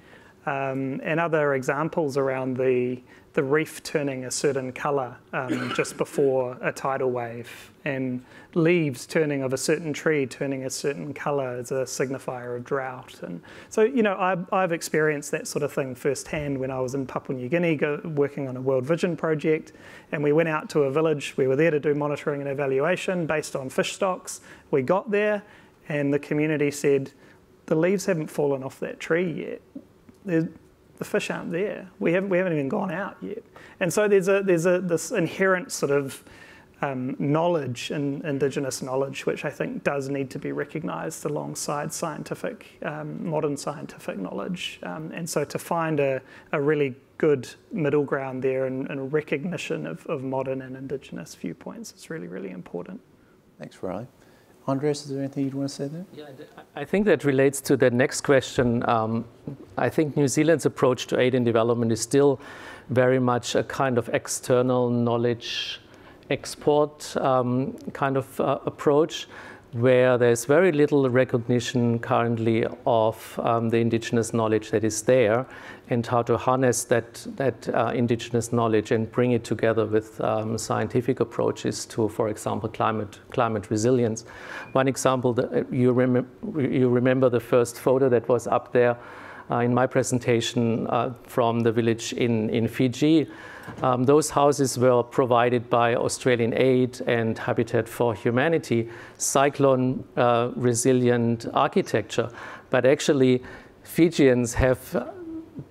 And other examples around the reef turning a certain colour just before a tidal wave, and leaves turning of a certain tree turning a certain colour as a signifier of drought. And so, you know, I've experienced that sort of thing firsthand when I was in Papua New Guinea working on a World Vision project, and we went out to a village. We were there to do monitoring and evaluation based on fish stocks. We got there and the community said, the leaves haven't fallen off that tree yet. The fish aren't there. We haven't even gone out yet. And so there's this inherent sort of knowledge, Indigenous knowledge, which I think does need to be recognised alongside scientific, modern scientific knowledge. And so to find a really good middle ground there and a recognition of modern and Indigenous viewpoints is really, really important. Thanks, Riley. Andres, is there anything you'd want to say there? Yeah, I think that relates to the next question. I think New Zealand's approach to aid and development is still very much a kind of external knowledge export kind of approach, where there's very little recognition currently of the indigenous knowledge that is there, and how to harness that indigenous knowledge and bring it together with scientific approaches to, for example, climate resilience. One example, that you remember the first photo that was up there in my presentation from the village in Fiji. Those houses were provided by Australian Aid and Habitat for Humanity, cyclone resilient architecture. But actually, Fijians have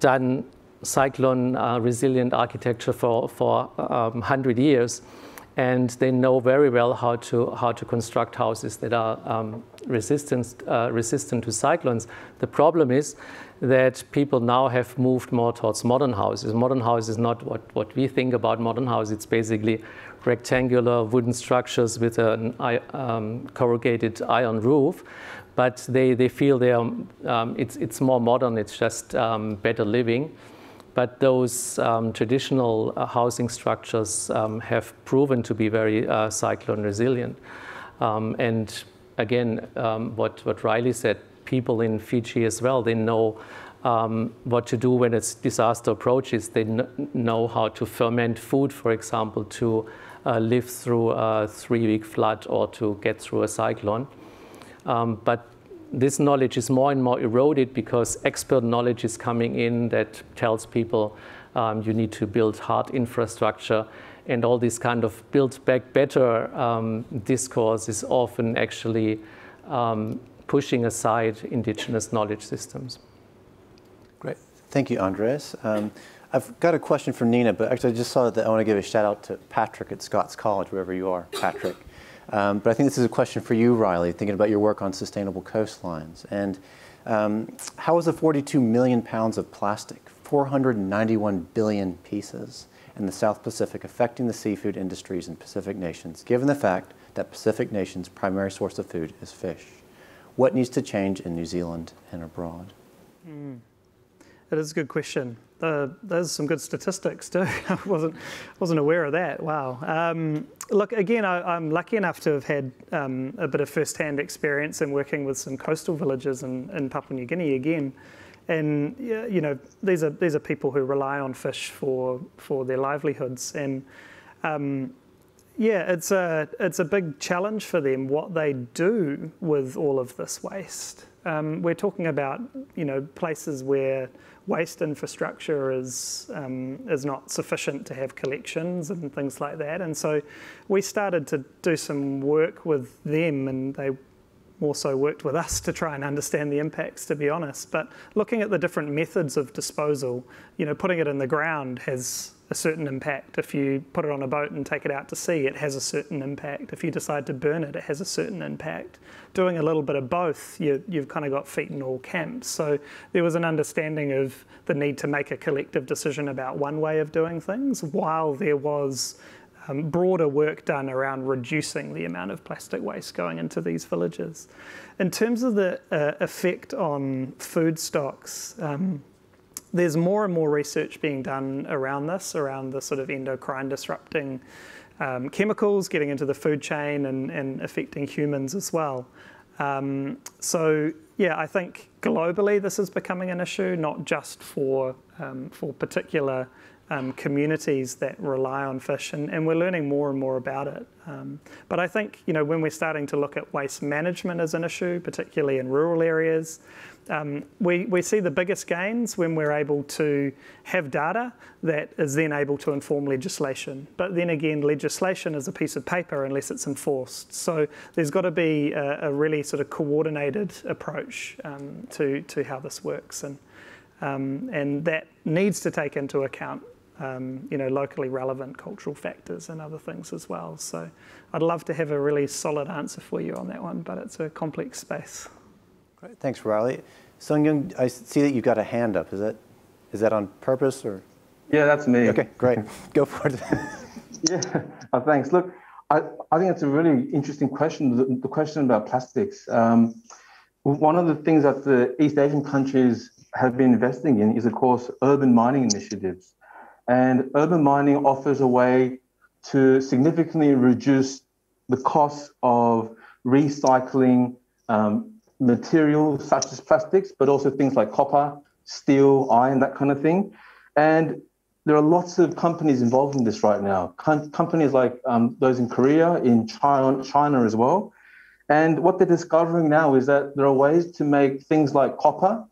done cyclone resilient architecture for 100 years, and they know very well how to construct houses that are resistant to cyclones. The problem is that people now have moved more towards modern houses. Modern house is not what we think about modern house. It's basically rectangular wooden structures with a corrugated iron roof, but they feel it's more modern. It's just better living. But those traditional housing structures have proven to be very cyclone resilient. And again, what Riley said, people in Fiji as well, they know what to do when a disaster approaches. They know how to ferment food, for example, to live through a 3-week flood or to get through a cyclone. But this knowledge is more and more eroded because expert knowledge is coming in that tells people you need to build hard infrastructure, and all this kind of build back better discourse is often actually pushing aside indigenous knowledge systems. Great. Thank you, Andres. I've got a question for Nina, but actually I just saw that I want to give a shout out to Patrick at Scots College, wherever you are, Patrick. But I think this is a question for you, Riley, thinking about your work on sustainable coastlines. And how is the 42 million pounds of plastic, 491 billion pieces, in the South Pacific affecting the seafood industries in Pacific nations, given the fact that Pacific nations' primary source of food is fish? What needs to change in New Zealand and abroad? That is a good question. There's some good statistics too. I wasn't aware of that. Wow. Look, again, I'm lucky enough to have had a bit of first-hand experience in working with some coastal villages in Papua New Guinea again. And you know, these are people who rely on fish for their livelihoods, and yeah, it's a big challenge for them what they do with all of this waste. We're talking about, you know, places where waste infrastructure is not sufficient to have collections and things like that. And so we started to do some work with them, and they also worked with us to try and understand the impacts, to be honest. But looking at the different methods of disposal, you know, putting it in the ground has a certain impact. If you put it on a boat and take it out to sea, it has a certain impact. If you decide to burn it, it has a certain impact. Doing a little bit of both, you've kind of got feet in all camps. So there was an understanding of the need to make a collective decision about one way of doing things, while there was broader work done around reducing the amount of plastic waste going into these villages. In terms of the effect on food stocks, there's more and more research being done around this, around the sort of endocrine disrupting chemicals getting into the food chain and affecting humans as well. So yeah, I think globally this is becoming an issue, not just for particular communities that rely on fish, and we're learning more and more about it. But I think, you know, when we're starting to look at waste management as an issue, particularly in rural areas, we see the biggest gains when we're able to have data that is then able to inform legislation. But then again, legislation is a piece of paper unless it's enforced. So there's got to be a really sort of coordinated approach to how this works, and that needs to take into account you know, locally relevant cultural factors and other things as well. So I'd love to have a really solid answer for you on that one, but it's a complex space. Great, thanks, Riley. Sung-Young, I see that you've got a hand up. Is that on purpose or? Yeah, that's me. Okay, great. Go for it. Yeah, thanks. Look, I think it's a really interesting question, the question about plastics. One of the things that the East Asian countries have been investing in is, of course, urban mining initiatives. And urban mining offers a way to significantly reduce the cost of recycling materials such as plastics, but also things like copper, steel, iron, that kind of thing. And there are lots of companies involved in this right now. Companies like those in Korea, in China as well. And what they're discovering now is that there are ways to make things like copper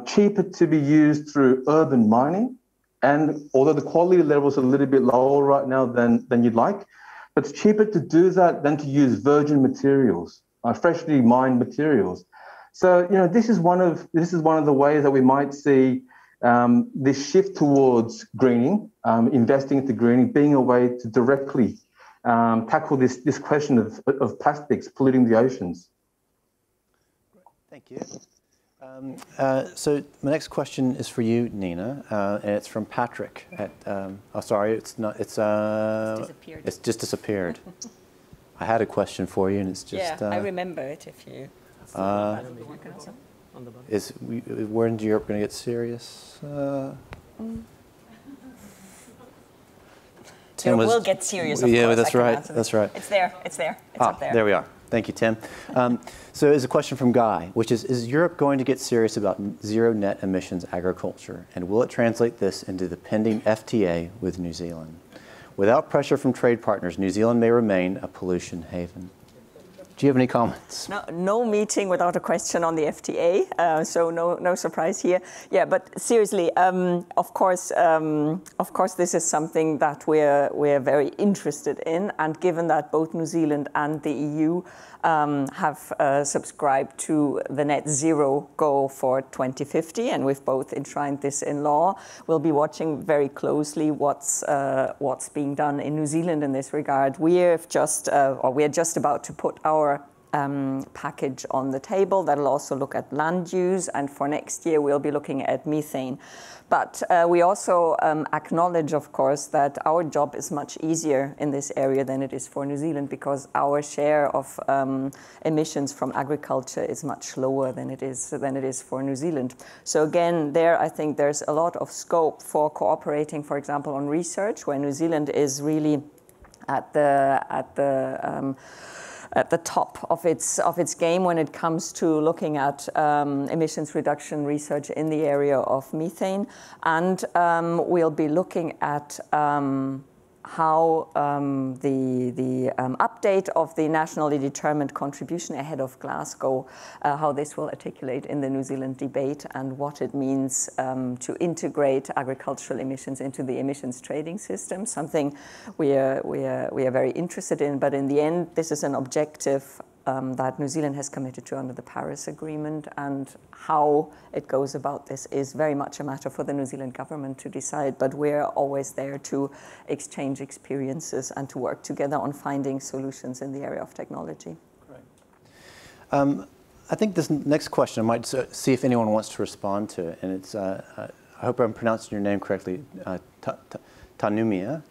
cheaper to be used through urban mining. And although the quality level is a little bit lower right now than you'd like, but it's cheaper to do that than to use virgin materials, freshly mined materials. So, you know, this is one of the ways that we might see this shift towards greening, investing into greening, being a way to directly tackle this question of plastics polluting the oceans. Thank you. So my next question is for you, Nina, and it's from Patrick. Oh, sorry, it's not. It's disappeared. It's just disappeared. I had a question for you, and it's just. Yeah, I remember it. If you. Is we're in Europe going to get serious? Tim we'll get serious. Of yeah, course. that's right. That's right. It's there. It's there. It's up there. There we are. Thank you, Tim. So there's a question from Guy, which is Europe going to get serious about zero net emissions agriculture? And will it translate this into the pending FTA with New Zealand? Without pressure from trade partners, New Zealand may remain a pollution haven. Do you have any comments? No meeting without a question on the FTA, so no surprise here. Yeah, but seriously, of course, this is something that we're very interested in, and given that both New Zealand and the EU have subscribed to the net zero goal for 2050, and we've both enshrined this in law, we'll be watching very closely what's being done in New Zealand in this regard. We're just about to put our package on the table that'll also look at land use, and for next year we'll be looking at methane. But we also acknowledge, of course, that our job is much easier in this area than it is for New Zealand, because our share of emissions from agriculture is much lower than it is for New Zealand. So again, there I think there's a lot of scope for cooperating, for example, on research, where New Zealand is really at the top of its game when it comes to looking at emissions reduction research in the area of methane, and we'll be looking at how the update of the nationally determined contribution ahead of Glasgow, how this will articulate in the New Zealand debate, and what it means to integrate agricultural emissions into the emissions trading system, something we are very interested in. But in the end, this is an objective that New Zealand has committed to under the Paris Agreement, and how it goes about this is very much a matter for the New Zealand government to decide, but we're always there to exchange experiences and to work together on finding solutions in the area of technology. Great. I think this next question, I might see if anyone wants to respond to it, and it's, I hope I'm pronouncing your name correctly, Tanumia.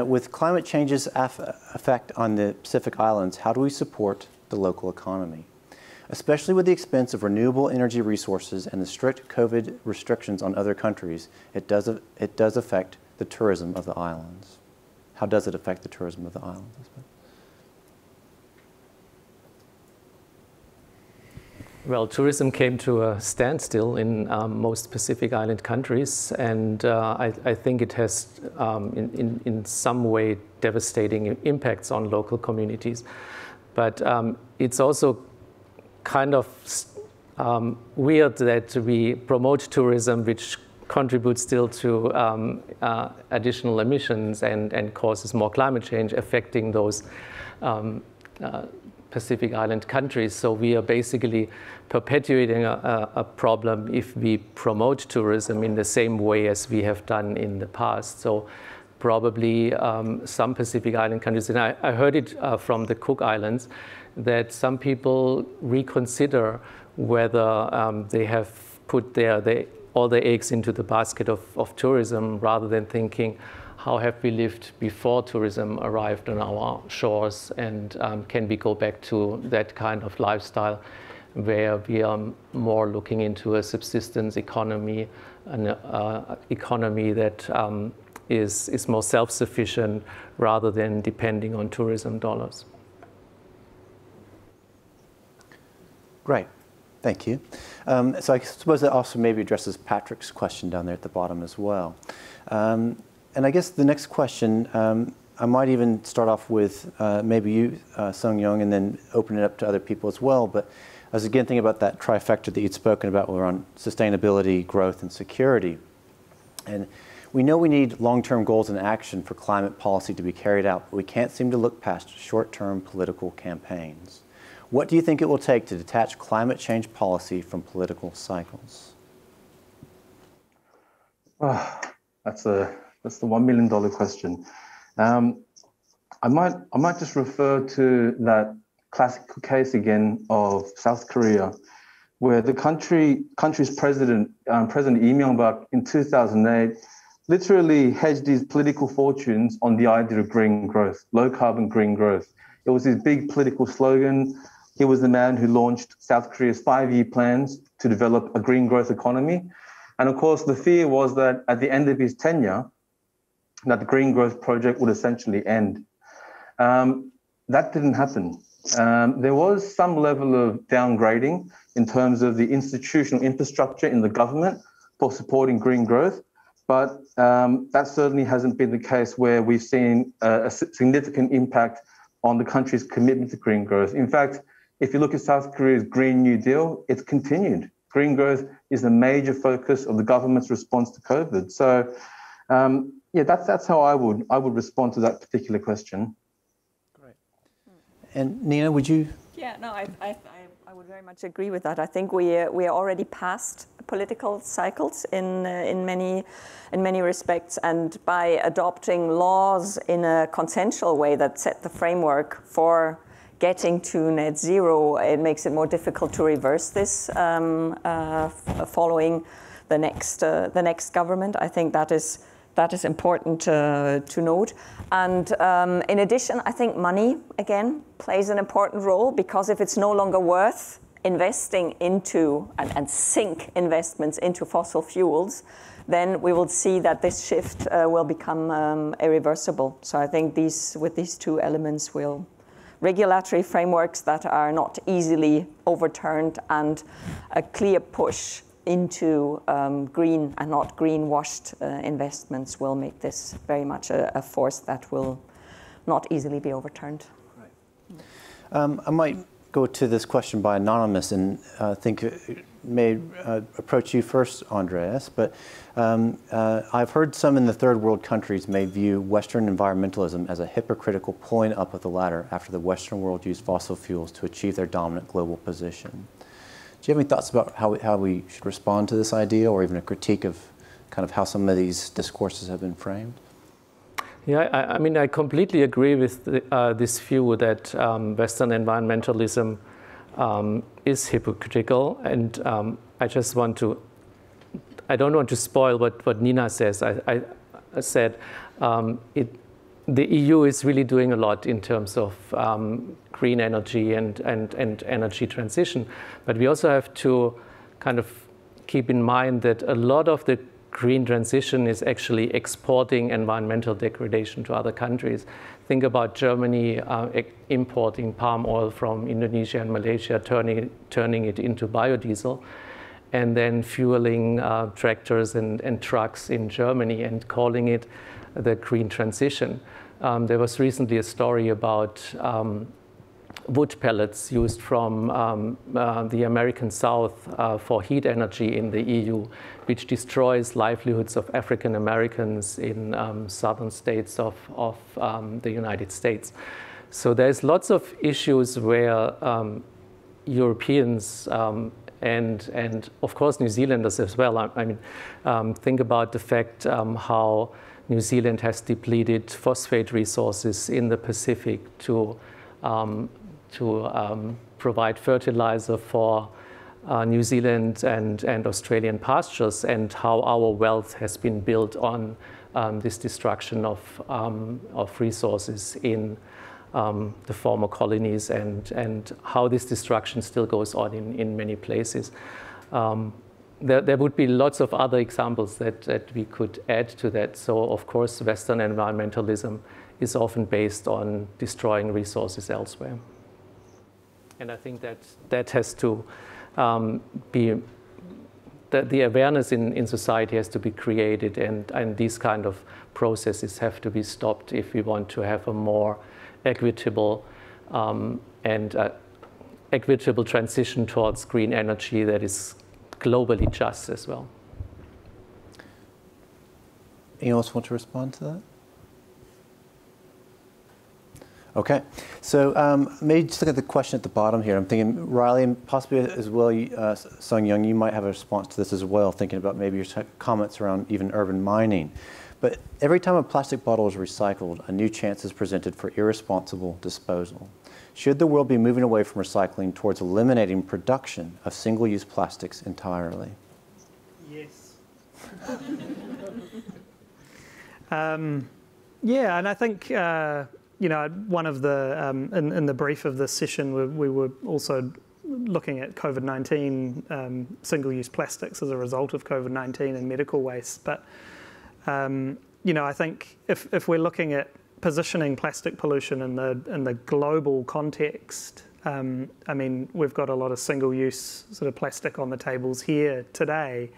With climate change's effect on the Pacific Islands, how do we support the local economy? Especially with the expense of renewable energy resources and the strict COVID restrictions on other countries, it does affect the tourism of the islands. How does it affect the tourism of the islands? Well, tourism came to a standstill in most Pacific Island countries, and I think it has, in some way, devastating impacts on local communities. But it's also kind of weird that we promote tourism, which contributes still to additional emissions and causes more climate change affecting those Pacific Island countries. So we are basically perpetuating a problem if we promote tourism in the same way as we have done in the past. So probably some Pacific Island countries, and I heard it from the Cook Islands, that some people reconsider whether they have put all their eggs into the basket of tourism, rather than thinking, how have we lived before tourism arrived on our shores, and can we go back to that kind of lifestyle where we are more looking into a subsistence economy, an economy that is more self-sufficient rather than depending on tourism dollars. Great. Thank you. So I suppose that also maybe addresses Patrick's question down there at the bottom as well. And I guess the next question, I might even start off with maybe you, Sung Young, and then open it up to other people as well. But I was again thinking about that trifecta that you'd spoken about. We're on sustainability, growth, and security. And we know we need long-term goals and action for climate policy to be carried out, but we can't seem to look past short-term political campaigns. What do you think it will take to detach climate change policy from political cycles? That's the $1 million question. I might just refer to that classical case again of South Korea, where the country's president, President Lee Myung-bak, in 2008, literally hedged his political fortunes on the idea of green growth, low carbon green growth. It was his big political slogan. He was the man who launched South Korea's 5-year plans to develop a green growth economy. And of course, the fear was that at the end of his tenure, that the green growth project would essentially end. That didn't happen. There was some level of downgrading in terms of the institutional infrastructure in the government for supporting green growth, but that certainly hasn't been the case where we've seen a significant impact on the country's commitment to green growth. In fact, if you look at South Korea's Green New Deal, it's continued. Green growth is a major focus of the government's response to COVID. So, yeah, that's how I would respond to that particular question. Great. And Nina, would you? Yeah, no, I would very much agree with that. I think we are already past political cycles in many respects, and by adopting laws in a consensual way that set the framework for getting to net zero, it makes it more difficult to reverse this following the next government. I think that is important to note. And in addition, I think money, again, plays an important role, because if it's no longer worth investing into and sink investments into fossil fuels, then we will see that this shift will become irreversible. So I think with these two elements, regulatory frameworks that are not easily overturned, and a clear push into green and not greenwashed investments will make this very much a force that will not easily be overturned. Right. I might go to this question by Anonymous, and I think it may approach you first, Andreas, but I've heard some in the third world countries may view Western environmentalism as a hypocritical pulling up of the ladder after the Western world used fossil fuels to achieve their dominant global position. Do you have any thoughts about how we should respond to this idea, or even a critique of kind of how some of these discourses have been framed? Yeah, I mean, I completely agree with this view that Western environmentalism is hypocritical, and I don't want to spoil what Nina says. I said the EU is really doing a lot in terms of green energy and energy transition, but we also have to kind of keep in mind that a lot of the green transition is actually exporting environmental degradation to other countries. Think about Germany importing palm oil from Indonesia and Malaysia, turning it into biodiesel, and then fueling tractors and trucks in Germany and calling it the green transition. There was recently a story about wood pellets used from the American South for heat energy in the EU, which destroys livelihoods of African Americans in southern states of the United States. So there's lots of issues where Europeans and of course New Zealanders as well. I mean, think about the fact how New Zealand has depleted phosphate resources in the Pacific to provide fertilizer for New Zealand and Australian pastures, and how our wealth has been built on this destruction of resources in the former colonies, and how this destruction still goes on in many places. There would be lots of other examples that we could add to that. So of course, Western environmentalism is often based on destroying resources elsewhere. And I think that has to be, the awareness in society has to be created, and these kind of processes have to be stopped if we want to have a more equitable equitable transition towards green energy that is globally just as well. Anyone else want to respond to that? Okay, so maybe just look at the question at the bottom here. I'm thinking, Riley, and possibly as well, Sung Young, you might have a response to this as well, thinking about maybe your comments around even urban mining. But every time a plastic bottle is recycled, a new chance is presented for irresponsible disposal. Should the world be moving away from recycling towards eliminating production of single-use plastics entirely? Yes. Yeah, and I think you know, one of the in the brief of this session, we were also looking at COVID-19 single-use plastics as a result of COVID-19 and medical waste. But you know, I think if we're looking at positioning plastic pollution in the global context, I mean, we've got a lot of single-use sort of plastic on the tables here today.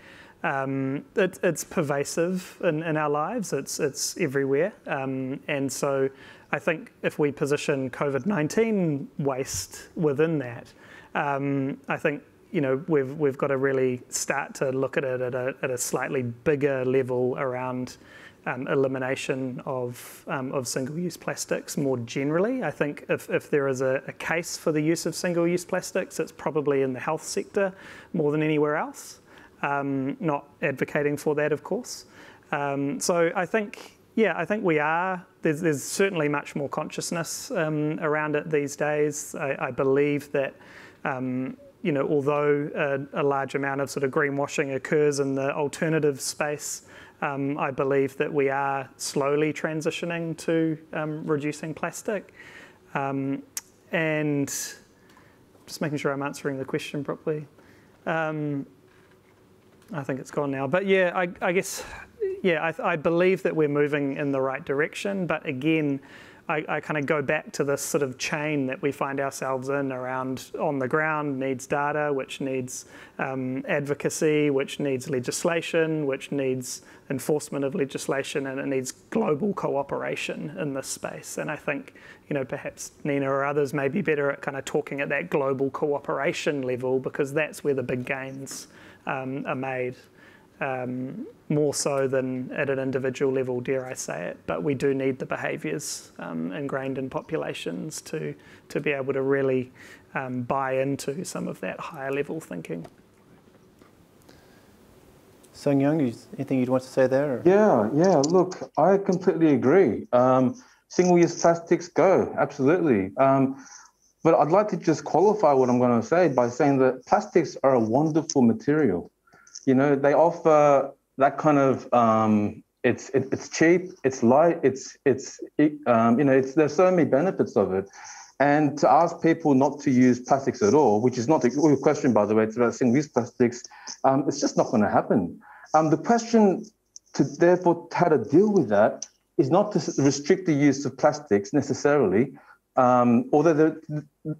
It's pervasive in our lives. It's everywhere, and so I think if we position COVID-19 waste within that, I think, you know, we've got to really start to look at it at a slightly bigger level around elimination of single-use plastics more generally. I think if there is a case for the use of single-use plastics, it's probably in the health sector more than anywhere else. Not advocating for that, of course. So I think, yeah, I think we are. There's certainly much more consciousness around it these days. I believe that, you know, although a large amount of sort of greenwashing occurs in the alternative space, I believe that we are slowly transitioning to reducing plastic. And just making sure I'm answering the question properly. I think it's gone now. But yeah, I guess, yeah, I believe that we're moving in the right direction. But again, I kind of go back to this sort of chain that we find ourselves in around on the ground needs data, which needs advocacy, which needs legislation, which needs enforcement of legislation, and it needs global cooperation in this space. And I think, you know, perhaps Nina or others may be better at kind of talking at that global cooperation level, because that's where the big gains are made. More so than at an individual level, dare I say it. But we do need the behaviours ingrained in populations to be able to really buy into some of that higher level thinking. Sung Young, anything you'd want to say there? Or? Yeah, look, I completely agree. Single-use plastics go, absolutely. But I'd like to just qualify what I'm going to say by saying that plastics are a wonderful material. You know, they offer that kind of, it's cheap, it's light, you know, there's so many benefits of it. And to ask people not to use plastics at all, which is not the question, by the way, it's about single-use plastics, it's just not going to happen. The question to therefore how to deal with that is not to restrict the use of plastics necessarily, although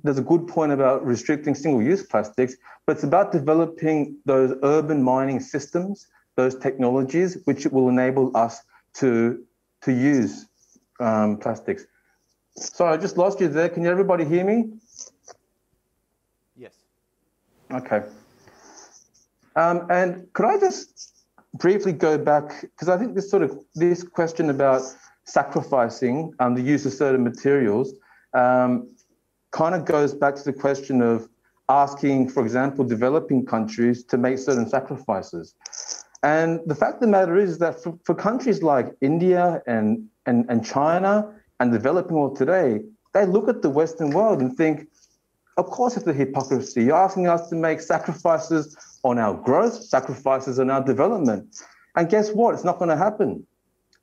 there's a good point about restricting single-use plastics, but it's about developing those urban mining systems, those technologies, which will enable us to use plastics. Sorry, I just lost you there. Can everybody hear me? Yes. Okay. And could I just briefly go back, because I think this question about sacrificing the use of certain materials kind of goes back to the question of asking, for example, developing countries to make certain sacrifices. And the fact of the matter is that for countries like India and China and the developing world today, they look at the Western world and think, of course it's a hypocrisy. You're asking us to make sacrifices on our growth, sacrifices on our development. And guess what? It's not going to happen.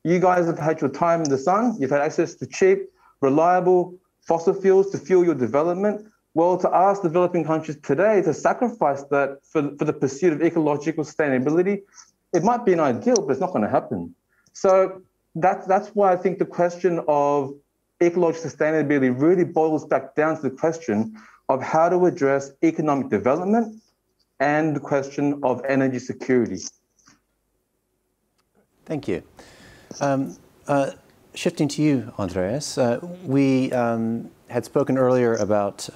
You guys have had your time in the sun. You've had access to cheap, reliable fossil fuels to fuel your development. Well, to ask developing countries today to sacrifice that for the pursuit of ecological sustainability, it might be an ideal, but it's not going to happen. So that's why I think the question of ecological sustainability really boils back down to the question of how to address economic development and the question of energy security. Thank you. Shifting to you, Andreas, we had spoken earlier about,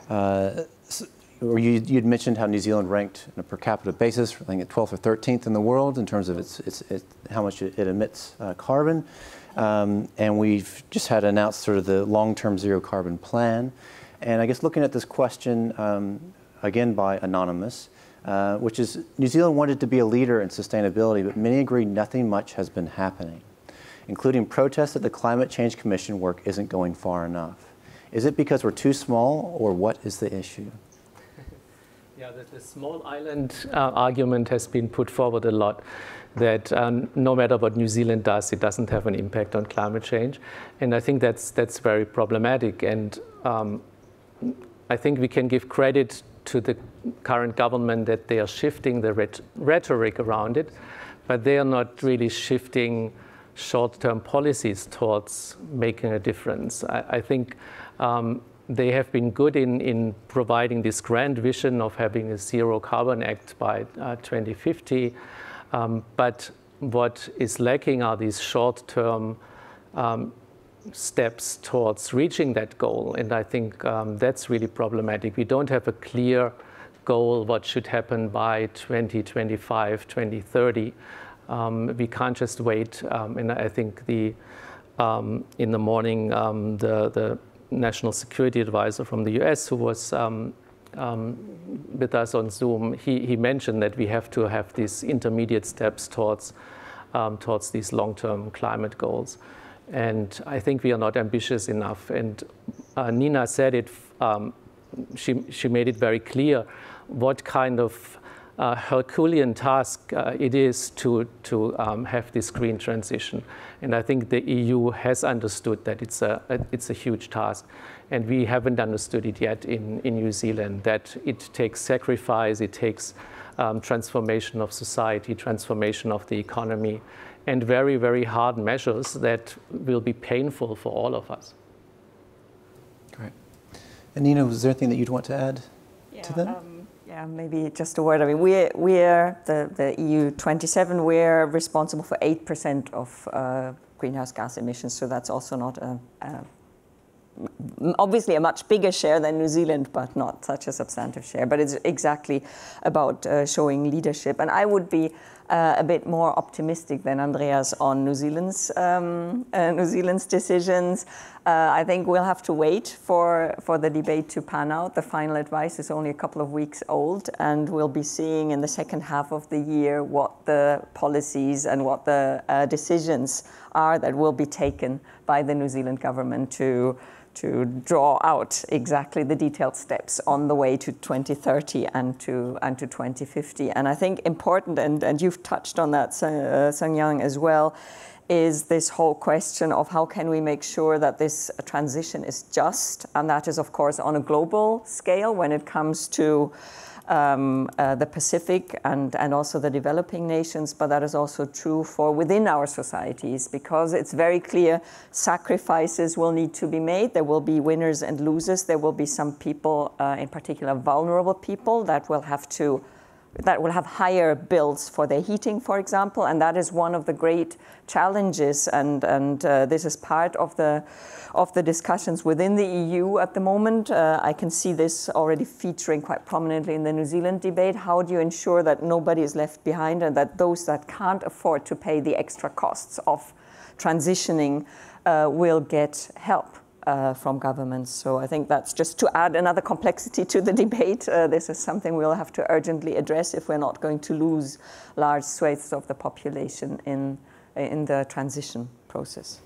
or you'd mentioned how New Zealand ranked on a per capita basis, I think at 12th or 13th in the world in terms of how much it emits carbon. And we've just had announced sort of the long-term zero carbon plan. And I guess looking at this question, again by Anonymous, which is New Zealand wanted to be a leader in sustainability, but many agree nothing much has been happening, including protests that the Climate Change Commission work isn't going far enough. Is it because we're too small, or what is the issue? Yeah, the small island argument has been put forward a lot, that no matter what New Zealand does, it doesn't have an impact on climate change. And I think that's very problematic. And I think we can give credit to the current government that they are shifting the rhetoric around it, but they are not really shifting short-term policies towards making a difference. I think they have been good in providing this grand vision of having a zero carbon act by 2050, but what is lacking are these short-term steps towards reaching that goal, and I think that's really problematic. We don't have a clear goal what should happen by 2025, 2030. We can't just wait, and I think in the morning the National Security Advisor from the US, who was with us on Zoom, he mentioned that we have to have these intermediate steps towards these long-term climate goals. And I think we are not ambitious enough. And Nina said it, she made it very clear what kind of Herculean task it is to have this green transition. And I think the EU has understood that it's a huge task. And we haven't understood it yet in New Zealand, that it takes sacrifice, it takes transformation of society, transformation of the economy, and very, very hard measures that will be painful for all of us. Great. And Nina, was there anything that you'd want to add to that? Yeah, maybe just a word. I mean, we're the EU 27. We're responsible for 8% of greenhouse gas emissions. So that's also not obviously a much bigger share than New Zealand, but not such a substantive share. But it's exactly about showing leadership. And I would be a bit more optimistic than Andreas on New Zealand's decisions. I think we'll have to wait for the debate to pan out. The final advice is only a couple of weeks old, and we'll be seeing in the second half of the year what the policies and what the decisions are that will be taken by the New Zealand government to draw out exactly the detailed steps on the way to 2030 and to 2050. And I think important, and you've touched on that, Sung Yang, as well, is this whole question of how can we make sure that this transition is just, and that is, of course, on a global scale when it comes to the Pacific and also the developing nations, but that is also true for within our societies, because it's very clear sacrifices will need to be made. There will be winners and losers. There will be some people, in particular vulnerable people, that will have higher bills for their heating, for example, and that is one of the great challenges, and this is part of the discussions within the EU at the moment. I can see this already featuring quite prominently in the New Zealand debate. How do you ensure that nobody is left behind and that those that can't afford to pay the extra costs of transitioning will get help from governments? So I think that's just to add another complexity to the debate. This is something we'll have to urgently address if we're not going to lose large swathes of the population in the transition process.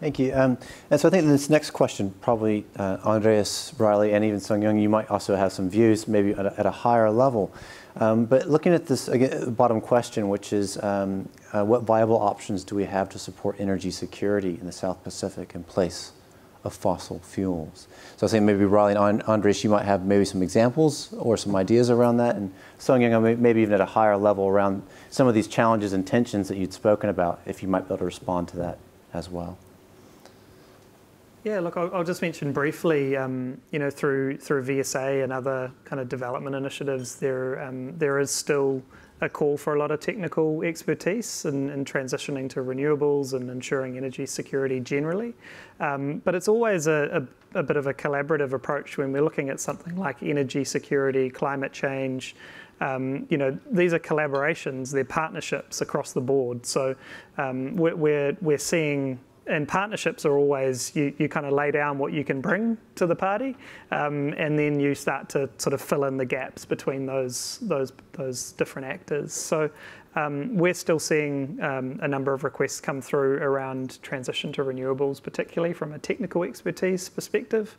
Thank you. And so I think this next question, probably Andreas, Riley, and even Sung-Young, you might also have some views, maybe at a higher level. But looking at this, again, the bottom question, which is what viable options do we have to support energy security in the South Pacific in place of fossil fuels? So I think maybe Riley and Andreas, you might have maybe some examples or some ideas around that, and Sung-Young, maybe even at a higher level around some of these challenges and tensions that you'd spoken about, if you might be able to respond to that as well. Yeah, look, I'll just mention briefly, you know, through VSA and other kind of development initiatives, there is still a call for a lot of technical expertise in transitioning to renewables and ensuring energy security generally. But it's always a bit of a collaborative approach when we're looking at something like energy security, climate change. You know, these are collaborations, they're partnerships across the board. So we're seeing, and partnerships are always, you kind of lay down what you can bring to the party, and then you start to sort of fill in the gaps between those different actors. So we're still seeing a number of requests come through around transition to renewables, particularly from a technical expertise perspective.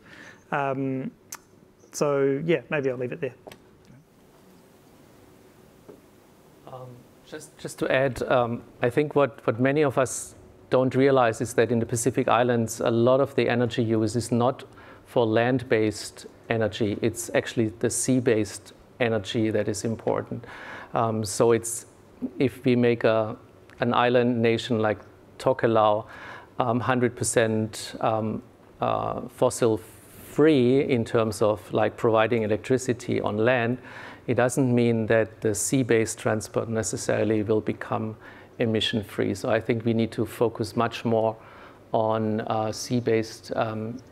So yeah, maybe I'll leave it there. Just to add, I think what many of us don't realize is that in the Pacific Islands, a lot of the energy use is not for land-based energy. It's actually the sea-based energy that is important. So it's, if we make an island nation like Tokelau 100% fossil-free in terms of like providing electricity on land, it doesn't mean that the sea-based transport necessarily will become emission-free. So I think we need to focus much more on sea-based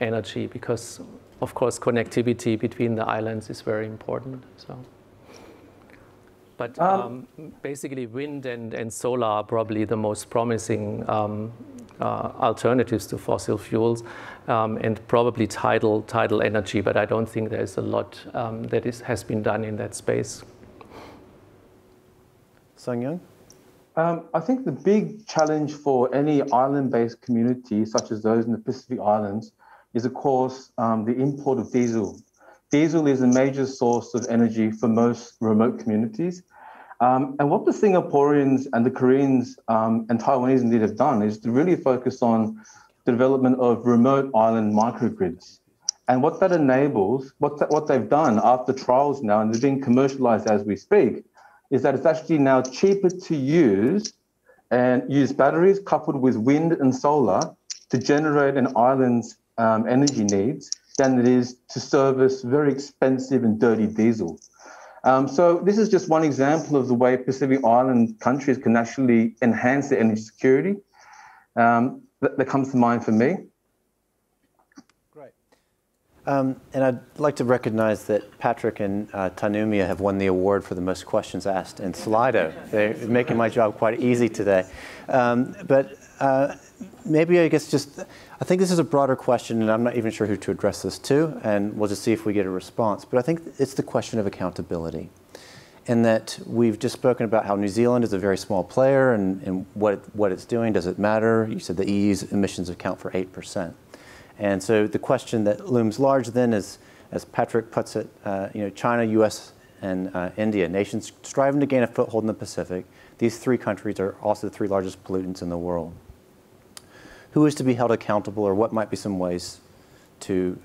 energy, because, of course, connectivity between the islands is very important. So, but basically, wind and solar are probably the most promising alternatives to fossil fuels, and probably tidal energy. But I don't think there's a lot that has been done in that space. Sung-Young? I think the big challenge for any island-based community, such as those in the Pacific Islands, is, of course, the import of diesel. Diesel is a major source of energy for most remote communities. And what the Singaporeans and the Koreans and Taiwanese indeed have done is to really focus on the development of remote island microgrids. And what that enables, what they've done after trials now, and they're being commercialized as we speak, is that it's actually now cheaper to use batteries coupled with wind and solar to generate an island's energy needs than it is to service very expensive and dirty diesel. So this is just one example of the way Pacific Island countries can actually enhance their energy security. That comes to mind for me. And I'd like to recognize that Patrick and Tanumia have won the award for the most questions asked in Slido. They're making my job quite easy today. But maybe I guess I think this is a broader question, and I'm not even sure who to address this to, and we'll just see if we get a response. But I think it's the question of accountability. In that we've just spoken about how New Zealand is a very small player and what it's doing. Does it matter? You said the EU's emissions account for 8%. And so the question that looms large then is, as Patrick puts it, China, US, and India, nations striving to gain a foothold in the Pacific. these 3 countries are also the 3 largest pollutants in the world. Who is to be held accountable, or what might be some ways to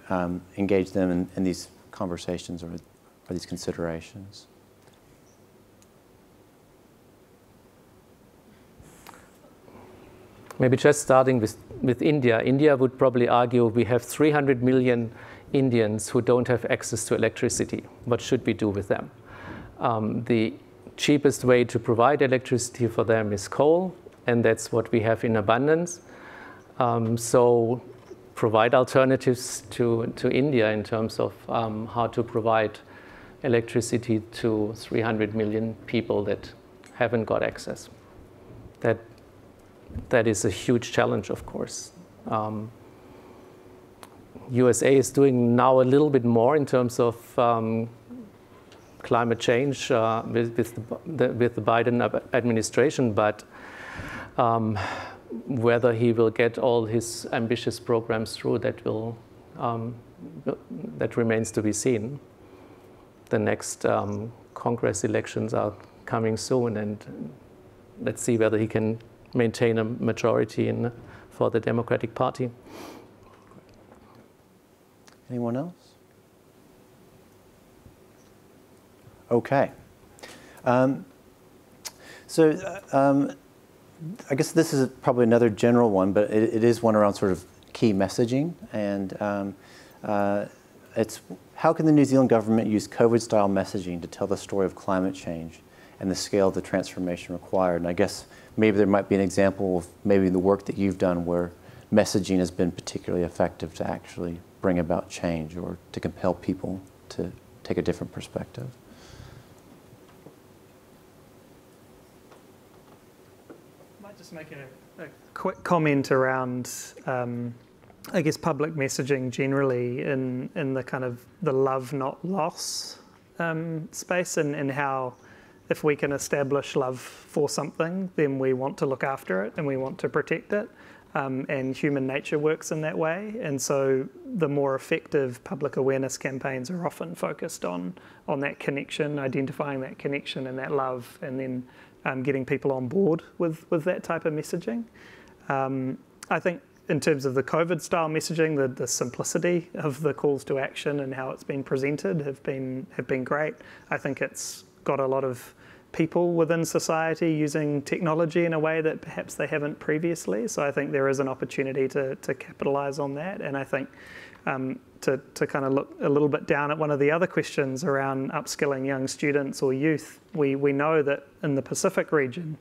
engage them in these conversations or these considerations? Maybe just starting with India. India would probably argue we have 300 million Indians who don't have access to electricity. What should we do with them? The cheapest way to provide electricity for them is coal, and that's what we have in abundance. So provide alternatives to India in terms of how to provide electricity to 300 million people that haven't got access. That is a huge challenge, of course. USA is doing now a little bit more in terms of climate change with the Biden administration, but whether he will get all his ambitious programs through, that remains to be seen. The next Congress elections are coming soon, and let's see whether he can maintain a majority for the Democratic Party. Anyone else? Okay. I guess this is probably another general one, but it is one around sort of key messaging. And it's how can the New Zealand government use COVID-style messaging to tell the story of climate change and the scale of the transformation required? And I guess maybe there might be an example of maybe the work that you've done where messaging has been particularly effective to actually bring about change or to compel people to take a different perspective. I might just make a quick comment around, I guess, public messaging generally in the kind of the love, not loss space, and how if we can establish love for something, then we want to look after it and we want to protect it. And human nature works in that way. And so the more effective public awareness campaigns are often focused on that connection, identifying that connection and that love, and then getting people on board with that type of messaging. I think in terms of the COVID-style messaging, the simplicity of the calls to action and how it's been presented have been great. I think it's got a lot of people within society using technology in a way that perhaps they haven't previously. So I think there is an opportunity to capitalize on that. And I think to kind of look a little bit down at one of the other questions around upskilling young students or youth, we know that in the Pacific region,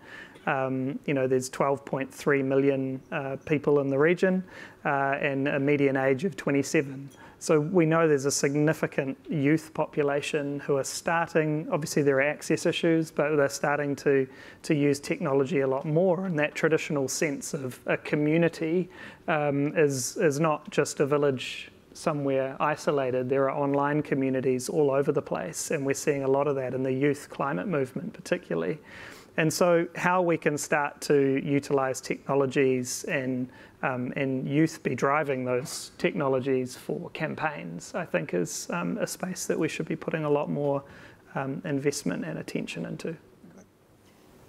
there's 12.3 million people in the region and a median age of 27. So we know there's a significant youth population who are starting, obviously there are access issues, but they're starting to use technology a lot more. And that traditional sense of a community is not just a village somewhere isolated. There are online communities all over the place, and we're seeing a lot of that in the youth climate movement particularly. And so how we can start to utilize technologies and youth be driving those technologies for campaigns, I think is a space that we should be putting a lot more investment and attention into.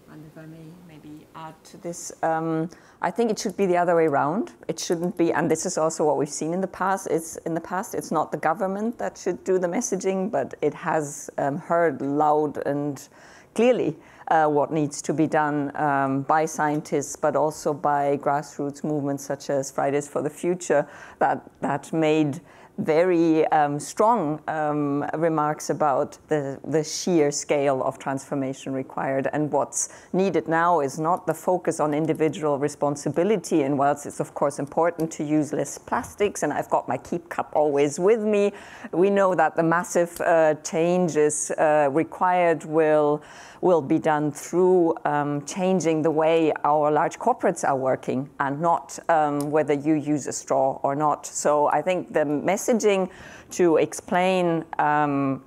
And if I may maybe add to this, I think it should be the other way around. It shouldn't be, and this is also what we've seen in the past, it's not the government that should do the messaging, but it has heard loud and clearly what needs to be done by scientists, but also by grassroots movements such as Fridays for the Future that made very strong remarks about the sheer scale of transformation required. And what's needed now is not the focus on individual responsibility. And whilst it's of course important to use less plastics, and I've got my keep cup always with me, we know that the massive changes required will be done through changing the way our large corporates are working, and not whether you use a straw or not. So I think the messaging to explain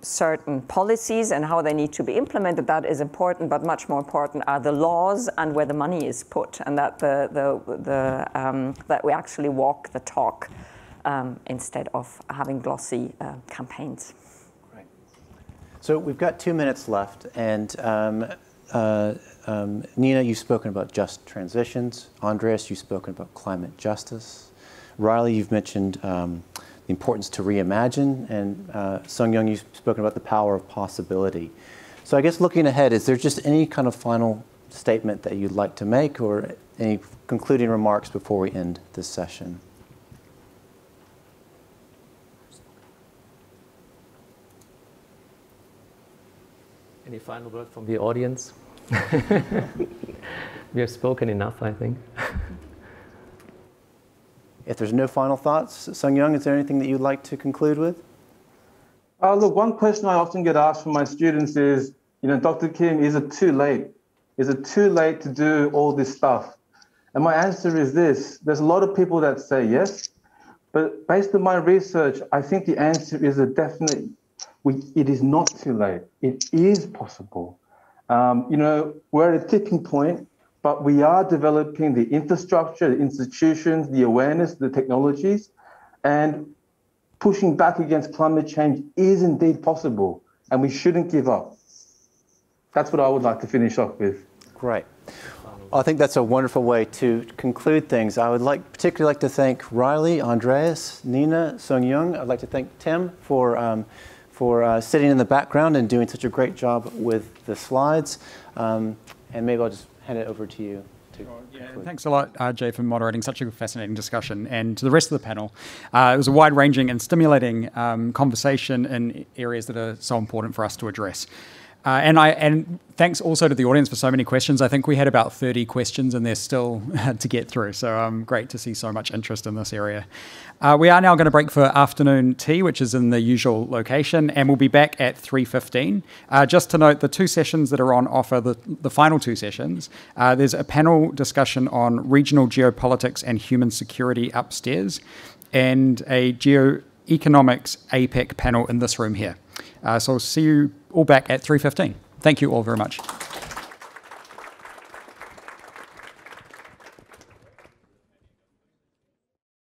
certain policies and how they need to be implemented, that is important, but much more important are the laws and where the money is put, and that that we actually walk the talk instead of having glossy campaigns. So we've got 2 minutes left, and Nina, you've spoken about just transitions. Andreas, you've spoken about climate justice. Riley, you've mentioned the importance to reimagine. And Sung-Young, you've spoken about the power of possibility. So I guess looking ahead, is there just any kind of final statement that you'd like to make or any concluding remarks before we end this session? Any final word from the audience? We have spoken enough, I think. If there's no final thoughts, Sung-Young, is there anything that you'd like to conclude with? Look, one question I often get asked from my students is, Dr. Kim, is it too late? Is it too late to do all this stuff? And my answer is this. There's a lot of people that say yes, but based on my research, I think the answer is a definite. It is not too late. It is possible. We're at a tipping point, but we are developing the infrastructure, the institutions, the awareness, the technologies, and pushing back against climate change is indeed possible, and we shouldn't give up. That's what I would like to finish off with. Great. I think that's a wonderful way to conclude things. I would particularly like to thank Riley, Andreas, Nina, Sung-Young. I'd like to thank Tim for sitting in the background and doing such a great job with the slides. And maybe I'll just hand it over to you. Thanks a lot, Jay, for moderating such a fascinating discussion. And to the rest of the panel, it was a wide-ranging and stimulating conversation in areas that are so important for us to address. And thanks also to the audience for so many questions. I think we had about 30 questions and there's still to get through. So great to see so much interest in this area. We are now going to break for afternoon tea, which is in the usual location, and we'll be back at 3:15. Just to note, the two sessions that are on offer, the final two sessions, there's a panel discussion on regional geopolitics and human security upstairs, and a geoeconomics APEC panel in this room here. So I'll see you all back at 3:15. Thank you all very much.